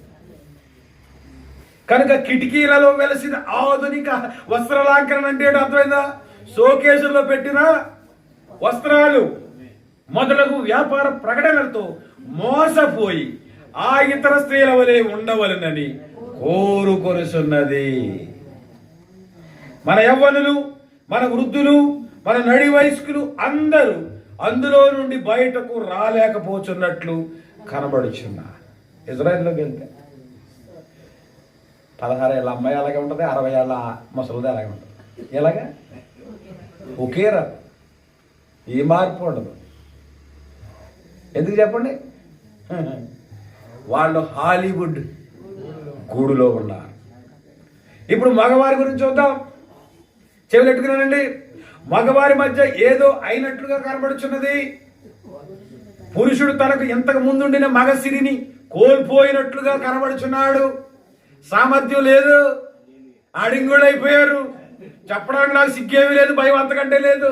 కనుక కిటికీలలో వెలిసిన ఆధునిక వస్త్రాలంకరణ అంటే అర్థమైందా? షోకేసుల్లో పెట్టిన వస్త్రాలు మొదలగు వ్యాపార ప్రకటనలతో మోసపోయి ఆ ఇతర స్త్రీల వలె ఉండవలనని కోరుకొనుచున్నది. మన యవ్వనులు, మన వృద్ధులు, మన నడి వయస్కులు అందరూ అందులో నుండి బయటకు రాలేకపోతున్నట్లు కనబడుచున్నారు. ఇజ్రాయెల్లోకి వెళ్తే 16 ఏళ్ళ అమ్మాయి అలాగే ఉంటుంది, 60 ఏళ్ళ ముసలిది అలాగే ఉంటుంది. ఎలాగా? ఒకే రకం, ఏ మార్పు ఉండదు. ఎందుకు చెప్పండి? వాళ్ళు హాలీవుడ్ గూడులో ఉన్నారు. ఇప్పుడు మగవారి గురించి చూద్దాం. చెవులెట్టుకున్నానండి. మగవారి మధ్య ఏదో అయినట్లుగా కనబడుచున్నది. పురుషుడు తనకు ఇంతకు ముందుండిన మగసిరిని కోల్పోయినట్లుగా కనబడుచున్నాడు. సామర్థ్యం లేదు, ఆడింగోళ్ళు అయిపోయారు. చెప్పడానికి నాకు సిగ్గేమీ లేదు, భయం అంతకంటే లేదు.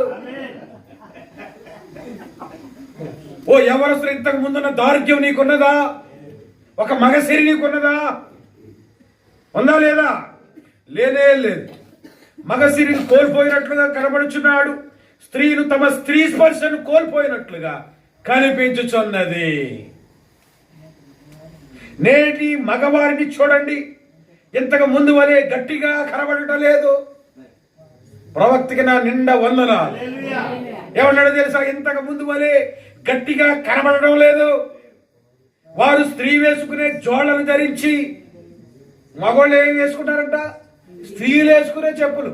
ఓ ఎవరసలు ఇంతకు ముందున్న దారుఢ్యం నీకున్నదా? ఒక మగసిరి నీకున్నదా? ఉందా లేదా? లేనే లేదు. మగసిరిని కోల్పోయినట్లుగా కనబడుచున్నాడు. స్త్రీలు తమ స్త్రీ స్పర్శను కోల్పోయినట్లుగా కనిపించుచున్నది. నేటి మగవారిని చూడండి, ఇంతకు ముందు వలె గట్టిగా కనబడటం లేదు. ప్రవక్తకి నా నిండా వందనాలు. ఏమన్నాడో తెలుసా? ఇంతకు ముందు వలె గట్టిగా కనబడడం లేదు. వారు స్త్రీ వేసుకునే జోళ్లను ధరించి, మగవాళ్ళు ఏం వేసుకుంటారంట? స్త్రీలు వేసుకునే చెప్పులు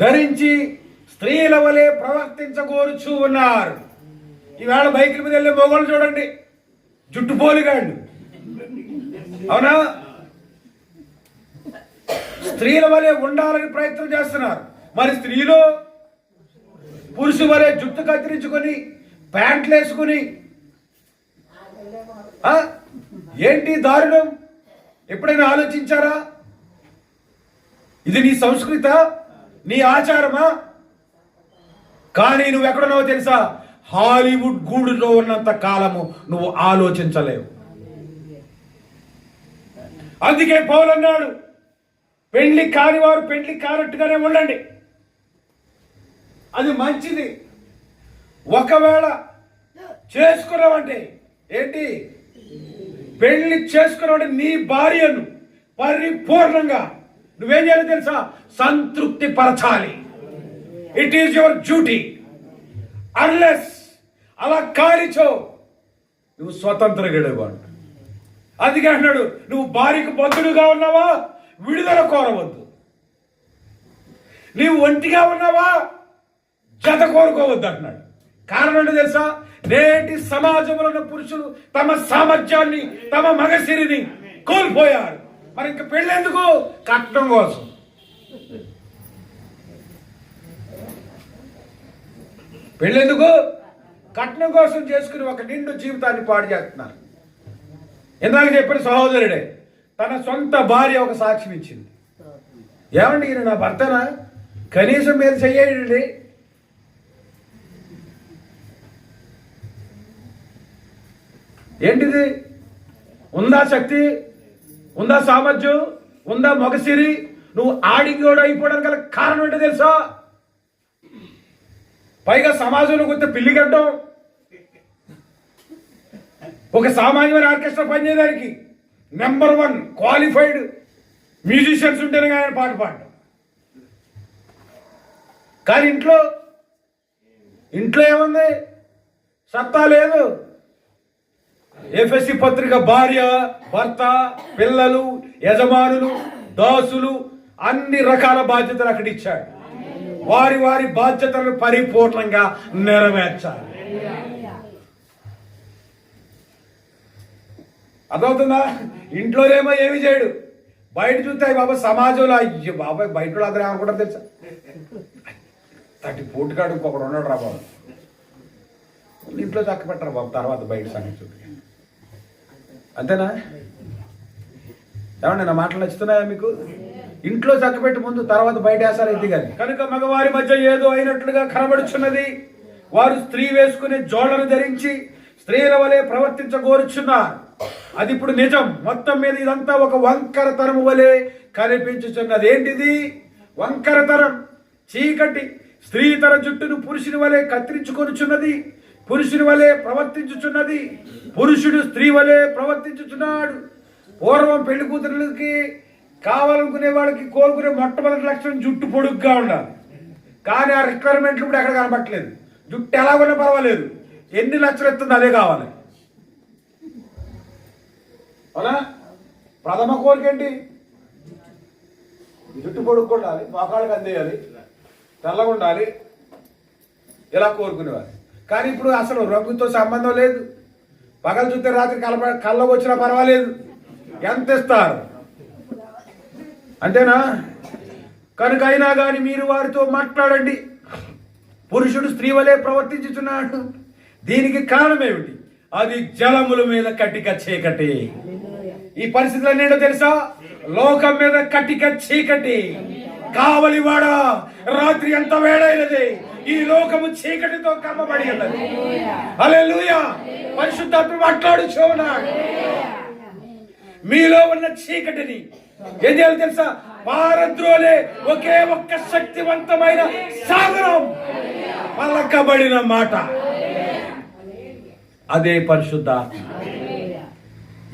ధరించి స్త్రీల వలె ప్రవర్తించగోరుచూ ఉన్నారు. ఈవేళ బైకుల మీద వెళ్ళే మగవాళ్ళు చూడండి, జుట్టుపోలిగాళ్ళు. అవునా? స్త్రీల వలె ఉండాలని ప్రయత్నం చేస్తున్నారు. మరి స్త్రీలు పురుషు వలె జుట్టు కత్తిరించుకొని ప్యాంట్లు వేసుకుని, ఏంటి దారుణం? ఎప్పుడైనా ఆలోచించారా? ఇది నీ సంస్కృత, నీ ఆచారమా? కానీ నువ్వెక్కడున్నావో తెలుసా? హాలీవుడ్ గూడులో ఉన్నంత కాలము నువ్వు ఆలోచించలేవు. అందుకే పౌలు అన్నాడు, పెళ్లి కాని వారు పెళ్లి కానట్టుగానే ఉండండి, అది మంచిది. ఒకవేళ చేసుకున్నావంటే ఏంటి? పెళ్లి చేసుకున్నావంటే నీ భార్యను పరిపూర్ణంగా నువ్వేం చేయాలి తెలుసా? సంతృప్తి పరచాలి. It is your duty. Unless అలా కాలిచో నువ్వు స్వతంత్రగడేవాడు. అందుకే అంటున్నాడు, నువ్వు భార్యకు బంధువుగా ఉన్నావా? విడుదల కోరవద్దు. నీవు ఒంటిగా ఉన్నావా? జత కోరుకోవద్దు అంటున్నాడు. కారణం ఏంటో తెలుసా? నేటి సమాజంలో ఉన్న పురుషులు తమ సామర్థ్యాన్ని, తమ మగసిరిని కోల్పోయారు. మరి ఇంక పెళ్ళెందుకు? కట్నం కోసం. పెళ్ళెందుకు? కట్నం కోసం చేసుకుని ఒక నిండు జీవితాన్ని పాడు చేస్తున్నారు. ఇందాక చెప్పిన సహోదరుడే తన సొంత భార్య ఒక సాక్ష్యం ఇచ్చింది. ఏమండి, ఈయన నా భర్తనా? కనీసం మీరు చెయ్యండి. ఏంటిది? ఉందా శక్తి? ఉందా సామర్థ్యం? ఉందా మొగసిరి? నువ్వు ఆడింగోడు అయిపోవడానికి గల కారణం ఏంటో తెలుసా? పైగా సమాజంలో కొంత పిల్లిగడ్డం. ఒక సామాన్యమైన ఆర్కెస్ట్రా పనిచేయడానికి నెంబర్ 1 క్వాలిఫైడ్ మ్యూజిషియన్స్ ఉంటేనే ఆయన పాట పాడడం. కానీ ఇంట్లో ఏముంది? సత్తా లేదు. ఎఫ్ఎస్సి పత్రిక భార్య, భర్త, పిల్లలు, యజమానులు, దాసులు అన్ని రకాల బాధ్యతలు అక్కడ ఇచ్చాడు. వారి వారి బాధ్యతలను పరిపూర్ణంగా నెరవేర్చాలి. అర్థమవుతుందా? ఇంట్లోనేమో ఏమి చేయడు, బయట చూస్తాయి బాబా సమాజంలో. అయ్యో బాబాయ్, బయట వాళ్ళు అందరూ ఏమనుకుంటారు తెలుసా? తట్టి పోటుకాడు ఇంకొకడు ఉన్నాడు రా బాబు, ఇంట్లో చక్క పెట్టరు బాబు, తర్వాత బయట సంగతి చూపి. అంతేనా? ఏమండి నా మాటలు నచ్చుతున్నాయా మీకు? ఇంట్లో చక్కబెట్టి ముందు, తర్వాత బయట వేసారు ఇది. కానీ కనుక మగవారి మధ్య ఏదో అయినట్లుగా కనబడుచున్నది. వారు స్త్రీ వేసుకునే జోళ్లను ధరించి స్త్రీల వలె ప్రవర్తించగోరుచున్నారు. అది ఇప్పుడు నిజం. మొత్తం మీద ఇదంతా ఒక వంకరతరం వలె కనిపించుచున్నది. ఏంటిది? వంకరతరం, చీకటి. స్త్రీ తన జుట్టును పురుషుని వలె కత్తిరించుకొనుచున్నది, పురుషుని వలె ప్రవర్తించుచున్నది, పురుషుడు స్త్రీ వలె ప్రవర్తించుచున్నాడు. పూర్వం పెళ్లి కూతురులకి కావాలనుకునే వాళ్ళకి కోరుకునే మొట్టమొదటి లక్షణం జుట్టు పొడుగ్గా ఉండాలి. కానీ ఆ రిక్వైర్మెంట్లు ఇప్పుడు ఎక్కడ కనబట్టలేదు. జుట్టు ఎలా ఉన్నా పర్వాలేదు, ఎన్ని లక్షలు ఎత్తుంది అదే కావాలి. అవునా? ప్రథమ కోరిక ఏంటి? జుట్టు పొడుగు ఉండాలి, మోకాళ్ళకి అందేయాలి, తెల్లగా ఉండాలి, ఇలా కోరుకునేవారు. కానీ ఇప్పుడు అసలు రంగుతో సంబంధం లేదు. పగలు చూస్తే రాత్రి కళ్ళకు వచ్చినా పర్వాలేదు, ఎంత ఇస్తారు అంతేనా? కనుక అయినా కానీ మీరు వారితో మాట్లాడండి. పురుషుడు స్త్రీ వలె ప్రవర్తించుచున్నాడు. దీనికి కారణం ఏమిటి? అది జలముల మీద కటిక చీకటి. ఈ పరిస్థితులు ఏంటో తెలుసా? లోకం మీద కటిక చీకటి. కావలివాడా, రాత్రి ఎంత వేడైనది, ఈ లోకము చీకటితో కమ్మబడి ఉన్నది. హల్లెలూయా! పరిశుద్ధాత్మ మాట్లాడుచున్నాడు. మీలో ఉన్న చీకటిని ఏం చేయాలి తెలుసా? పారద్రోలే ఒకే ఒక్క శక్తివంతమైన సాగరం పలకబడిన మాట, అదే పరిశుద్ధాత్మ.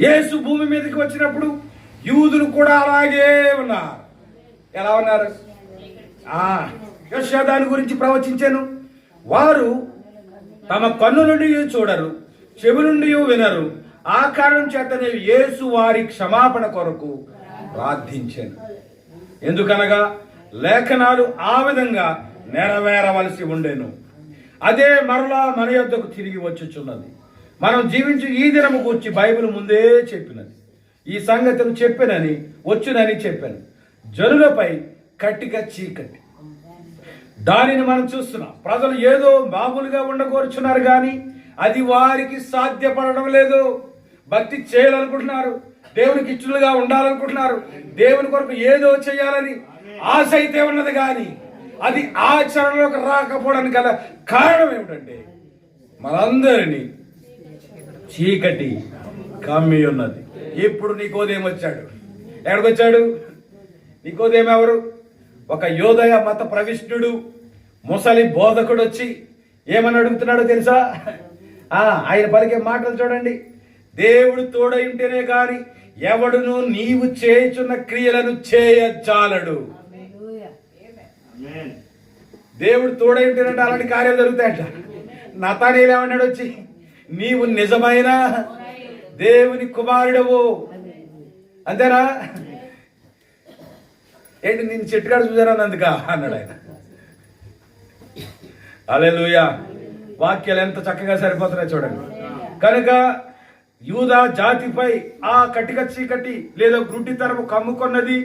యేసు భూమి మీదకి వచ్చినప్పుడు యూదులు కూడా అలాగే ఉన్నారు. ఎలా ఉన్నారు? యెషయా దాని గురించి ప్రవచించాను. వారు తమ కన్ను నుండి చూడరు, చెవి నుండి వినరు, ఆ కారణం చేతనే యేసు వారి క్షమాపణ కొరకు ప్రార్థించాను. ఎందుకనగా లేఖనాలు ఆ విధంగా నెరవేరవలసి ఉండేను. అదే మరలా మన యొద్దకు తిరిగి వచ్చుచున్నది. మనం జీవించి ఈ దినము గురించి బైబిల్ ముందే చెప్పినది. ఈ సంగతులు చెప్పినని వచ్చునని చెప్పాను. జనులపై కట్టిక చీకటి, దానిని మనం చూస్తున్నాం. ప్రజలు ఏదో మామూలుగా ఉండకూర్చున్నారు, కానీ అది వారికి సాధ్యపడడం లేదు. భక్తి చేయాలనుకుంటున్నారు, దేవునికి ఇష్టలుగా ఉండాలనుకుంటున్నారు, దేవుని కొరకు ఏదో చేయాలని ఆశ అయితే ఉన్నది, కానీ అది ఆచరణలోకి రాకపోవడానికి గల కారణం ఏమిటంటే మనందరినీ చీకటి కమ్మి ఉన్నది. ఇప్పుడు నీకోదేం వచ్చాడు. ఎక్కడికి వచ్చాడు? నీకోదేం ఎవరు? ఒక యోదయ మత ప్రవిష్టుడు, ముసలి బోధకుడు వచ్చి ఏమని అడుగుతున్నాడో తెలుసా? ఆయన పలికే మాటలు చూడండి. దేవుడు తోడై ఉంటేనే గాని ఎవడును నీవు చేయుచున్న క్రియలను చేయజాలడు. దేవుడు తోడై ఉంటేనంటే అలాంటి కార్యాలు జరుగుతాయట. నతానీయులు ఏమన్నాడు వచ్చి? నీవు నిజమైన దేవుని కుమారుడవు. అంతేనా? ఏంటి నేను చెట్టుగాడు చూసానన్నందుక అన్నాడు ఆయన. హల్లెలూయా! వాక్యాలు ఎంత చక్కగా సరిపోతున్నాయి చూడండి. కనుక యూదా జాతిపై ఆ కటిక చీకటి లేదా గుడ్డితనము కమ్ముకొన్నది.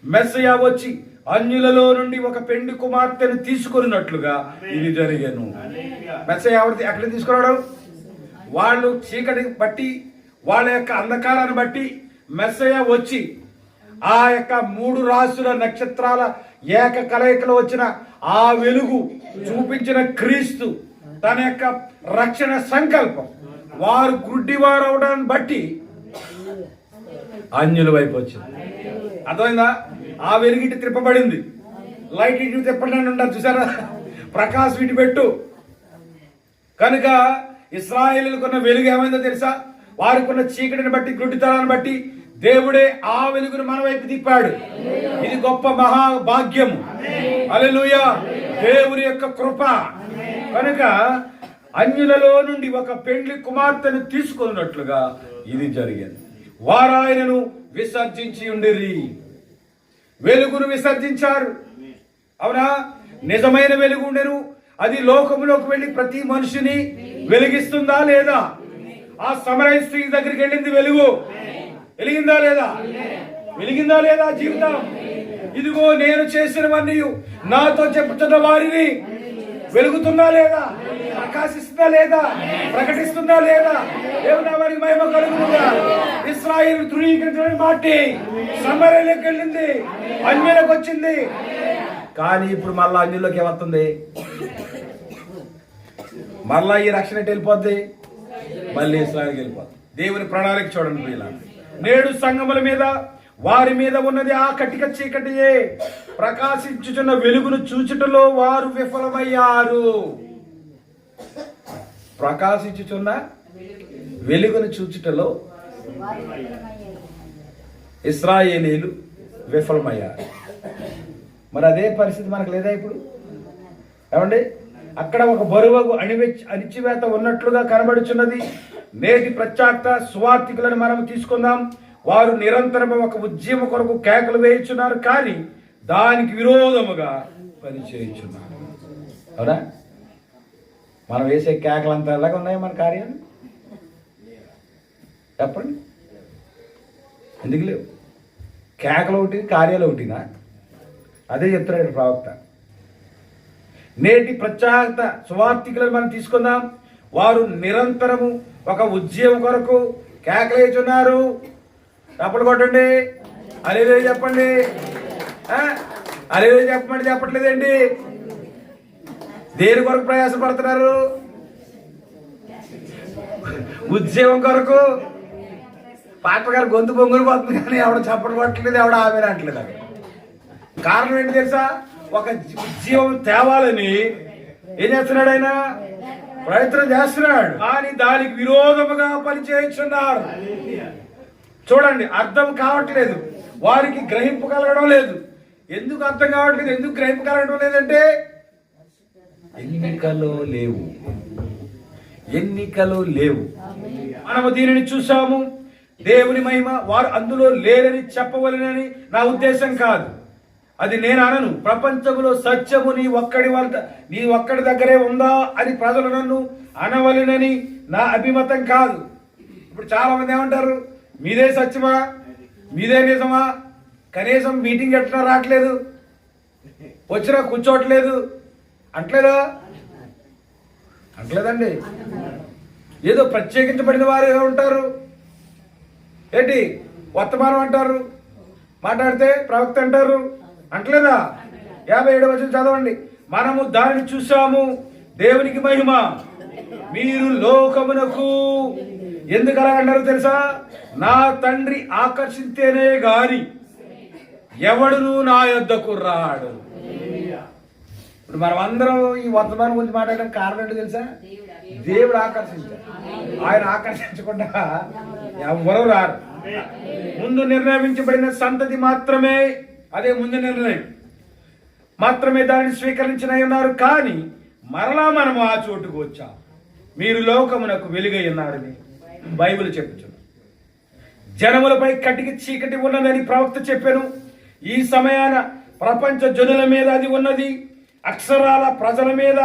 మెస్సయా వచ్చి అన్యులలో నుండి ఒక పెండి కుమార్తెను తీసుకున్నట్లుగా ఇది జరిగాను. మెస్సయా ఎక్కడ తీసుకురావడం? వాళ్ళు చీకటి బట్టి, వాళ్ళ యొక్క అంధకారాన్ని బట్టి మెస్సయా వచ్చి ఆ యొక్క 3 రాసుల నక్షత్రాల ఏక కలయికలో వచ్చిన ఆ వెలుగు చూపించిన క్రీస్తు తన యొక్క రక్షణ సంకల్పం వారు గుడ్డివారు అవడాన్ని బట్టి అన్యుల వైపు వచ్చింది. అర్థమైందా? ఆ వెలుగిటి తిప్పబడింది. లైట్ ఇటు తిప్పడానికి ఉంటారు చూసారా? ప్రకాశం ఇటు పెట్టు. కనుక ఇశ్రాయేలుకున్న వెలుగు ఏమైందో తెలుసా? వారికున్న చీకటిని బట్టి, గుడ్డితనాన్ని బట్టి దేవుడే ఆ వెలుగును మన వైపు తిప్పాడు. ఇది గొప్ప మహాభాగ్యము. హల్లెలూయా! దేవుని యొక్క కృప. కనుక అన్యులలో నుండి ఒక పెండ్లి కుమార్తెను తీసుకున్నట్లుగా ఇది జరిగింది. వారాయనను విసర్జించి ఉండిరి, వెలుగును విసర్జించారు. అవునా? నిజమైన వెలుగు ఉండెను. అది లోకములోకి వెళ్ళి ప్రతి మనిషిని వెలిగిస్తుందా లేదా? ఆ సమరయ స్త్రీ దగ్గరికి వెళ్ళింది వెలుగు. వెలిగిందా లేదా? వెలిగిందా లేదా జీవితం? ఇదిగో నేను చేసినవన్నీ నాతో చెప్పుతున్న వారిని వెలుగుతుందా లేదా? ప్రకాశిస్తుందా లేదా? ప్రకటిస్తుందా లేదా? దేవుని వారికి మహిమ కలుగుతుందా? ఇశ్రాయేలు ధృవీకరించడానికి మాటి సమరయలోకి వెళ్ళింది, అన్యులకు వచ్చింది. కానీ ఇప్పుడు మళ్ళా అన్యుల్లోకి ఏమవుతుంది? మళ్ళా ఈ రక్షణ వెళ్ళిపోద్ది, మళ్ళీ ఇశ్రాయేలుకి వెళ్ళిపోద్ది. దేవుని ప్రణాళిక చూడండి ప్రియులారా. నేడు సంఘముల మీద వారి మీద ఉన్నది ఆ కటిక చీకటియే. ప్రకాశించుచున్న వెలుగును చూచుటలో వారు విఫలమయ్యారు. ప్రకాశించుచున్న వెలుగును చూచుటలో ఇశ్రాయేలీలు విఫలమయ్యారు. మరి అదే పరిస్థితి మనకు లేదా ఇప్పుడు? ఏమండి, అక్కడ ఒక బరువగు అణిచివేత ఉన్నట్లుగా కనబడుచున్నది. నేటి ప్రత్యక్ష సువార్థికులను మనం తీసుకుందాం. వారు నిరంతరం ఒక ఉద్యమ కొరకు కేకలు వేయించున్నారు, కానీ దానికి విరోధముగా పనిచేయుచున్నారు. అవునా? మనం వేసే కేకలంతా ఎలాగ ఉన్నాయి మన కార్యాలు? చెప్పండి, ఎందుకు లేవు? కేకలు ఒకటి, కార్యాలు ఒకటినా? అదే చెప్తున్నాడు ప్రవక్త. నేటి ప్రత్యక్ష సువార్థికులను మనం తీసుకుందాం. వారు నిరంతరము ఒక ఉద్యమం కొరకు కేకలేచున్నారు. తప్పుడు కొట్టండి, అలేదే చెప్పండి. అలేదే చెప్పమంటే చెప్పట్లేదండి. దేని కొరకు ప్రయాసపడుతున్నారు? ఉద్యమం కొరకు. పాత్ర గారు గొంతు బొంగులు పోతుంది, కానీ ఎవడ చప్పట్లు కొట్టలేదు, ఎవడ ఆమె అంటలేదు. అక్కడ కారణం ఏంటి తెలుసా? ఒక ఉద్యమం తేవాలని ఏం చేస్తున్నాడు ఆయన? ప్రయత్నం చేస్తున్నాడు, కానీ దానికి విరోధముగా పనిచేస్తున్నారు. చూడండి, అర్థం కావట్లేదు, వారికి గ్రహింపు కలగడం లేదు. ఎందుకు అర్థం కావట్లేదు, ఎందుకు గ్రహింపు కలగడం లేదంటే ఎన్నికలు లేవు. మనము దీనిని చూసాము. దేవుని మహిమ వారు అందులో లేరని చెప్పవలనని నా ఉద్దేశం కాదు, అది నేను అనను. ప్రపంచంలో సత్యము నీ ఒక్కడి దగ్గరే ఉందా అని ప్రజలు నన్ను అనవలనని నా అభిమతం కాదు. ఇప్పుడు చాలా మంది ఏమంటారు, మీదే సత్యమా, మీదే నిజమా, కనీసం మీటింగ్ ఎట్లా రావట్లేదు, వచ్చినా కూర్చోవట్లేదు అంటలేదండి. ఏదో ప్రత్యేకించబడిన వారు ఉంటారు, ఏంటి వర్తమానం అంటారు, మాట్లాడితే ప్రవక్త అంటారు, అంటలేదా? 57వ వచనం చదవండి. మనము దానిని చూసాము, దేవునికి మహిమ. మీరు లోకమునకు ఎందుకు అలా అంటారు తెలుసా? నా తండ్రి ఆకర్షిస్తేనే గాని ఎవడును నా యొద్దకు రాడు. ఇప్పుడు మనం అందరం ఈ వర్తమానం గురించి మాట్లాడడానికి కారణం ఏంటో తెలుసా? దేవుడు ఆకర్షించాడు. ఆయన ఆకర్షించకుండా ఎవరు రారు. ముందు నిర్ణయించబడిన సంతతి మాత్రమే, అదే ముందు నిర్ణయం మాత్రమే దానిని స్వీకరించిన ఉన్నారు. కానీ మరలా మనం ఆ చోటుకు వచ్చాం. మీరు లోకమునకు వెలుగై ఉన్నారని బైబిల్ చెప్పుచున్నారు. జనములపై కటిక చీకటి ఉన్నదని ప్రవక్త చెప్పాను. ఈ సమయాన ప్రపంచ జనుల మీద అది ఉన్నది. అక్షరాల ప్రజల మీద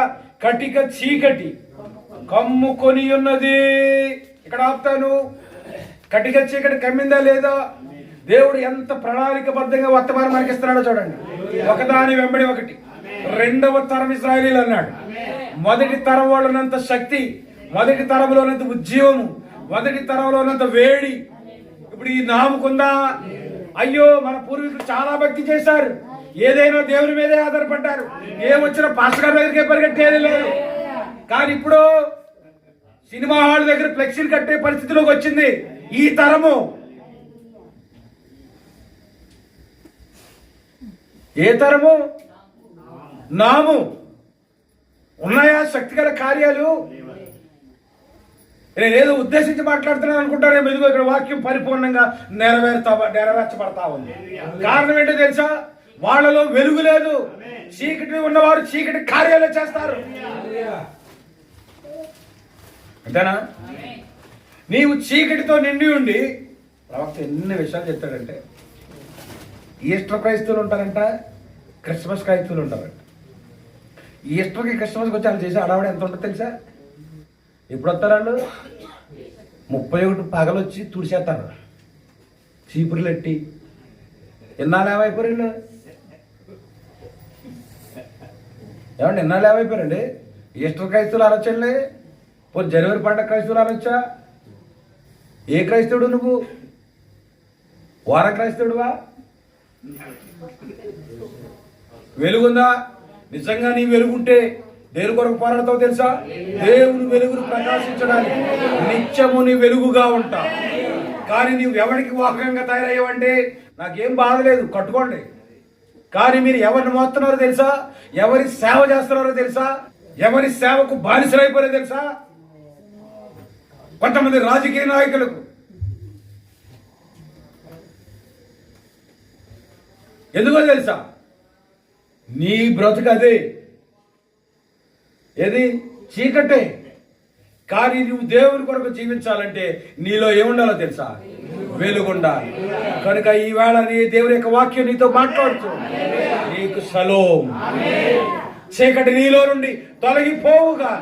కటిక చీకటి కమ్ముకొని ఉన్నది. ఇక్కడ ఆపుతాను. కటిక చీకటి కమ్మిందా లేదా? దేవుడు ఎంత ప్రణాళికబద్ధంగా వర్తమానం మనకిస్తున్నాడో చూడండి. ఒకదాని వెంబడి ఒకటి. రెండవ తరం ఇశ్రాయేలీలు అన్నాడు. మొదటి తరం వాళ్ళనంత శక్తి, మొదటి తరంలోనంత ఉద్యమము, మొదటి తరంలోనంత వేడి ఇప్పుడు ఈ నాముకుందా? అయ్యో, మన పూర్వీకులు చాలా భక్తి చేశారు, ఏదైనా దేవుని మీదే ఆధారపడ్డారు, ఏమొచ్చినా పాస్టర్ గారి దగ్గరికి పరిగెట్టేది లేదు. కానీ ఇప్పుడు సినిమా హాల్ దగ్గర ఫ్లెక్సీలు కట్టే పరిస్థితిలోకి వచ్చింది ఈ తరము. ఏ తరము? నాము. ఉన్నాయా శక్తిగల కార్యాలు? నేను ఏదో ఉద్దేశించి మాట్లాడుతున్నాను అనుకుంటారేమో. ఇదిగో ఇక్కడ వాక్యం పరిపూర్ణంగా నెరవేర్చబడతా ఉంది. కారణం ఏంటో తెలుసా? వాళ్ళలో వెలుగు లేదు. చీకటి ఉన్నవారు చీకటి కార్యాలు చేస్తారు. అంతేనా? నీవు చీకటితో నిండి ఉండి, ప్రవక్త ఎన్ని విషయాలు చెప్తాడంటే, ఈస్టర్ క్రైస్తవులు ఉంటారంట, క్రిస్మస్ క్రైస్తవులు ఉంటారంట. ఈస్టర్కి క్రిస్మస్కి వచ్చి వాళ్ళు చేసే అడవాడు ఎంత ఉంటుంది తెలుసా? ఎప్పుడు వస్తారు వాళ్ళు? 31 పగలొచ్చి తుడిచేస్తారు చీపురులు ఎట్టి. ఇన్నాళ్ళు ఏమైపోయారు ఏమండి? ఇన్నాళ్ళు ఏమైపోయారండి? ఈస్టర్ క్రైస్తవులు అనొచ్చండి, పోనీ జనవరి పండగ క్రైస్తవులు అనొచ్చా? ఏ క్రైస్తవుడు నువ్వు? వార క్రైస్తవుడువా? వెలుగుందా? నిజంగా నీ వెలుగుంటే దేని కొరకు పోరాడతావు తెలుసా? దేవుని వెలుగును ప్రకాశించడానికి నిత్యము నీ వెలుగుగా ఉంటా. కానీ నీవు ఎవరికి వాహకంగా తయారయ్యావంటే నాకేం బాధ లేదు, కట్టుకోండి. కానీ మీరు ఎవరిని మోస్తున్నారో తెలుసా? ఎవరి సేవ చేస్తున్నారో తెలుసా? ఎవరి సేవకు బానిసలైపోయారో తెలుసా? కొంతమంది రాజకీయ నాయకులకు. ఎందుకో తెలుసా? నీ బ్రతుకు అదే, ఏది చీకటే. కానీ నువ్వు దేవుని కొరకు జీవించాలంటే నీలో ఏముండాలో తెలుసా? వెలుగుండాలి. కనుక ఈవేళ నీ దేవుని యొక్క వాక్యం నీతో మాట్లాడుతూ నీకు షలోమ్, చీకటి నీలో నుండి తొలగిపోవుగా.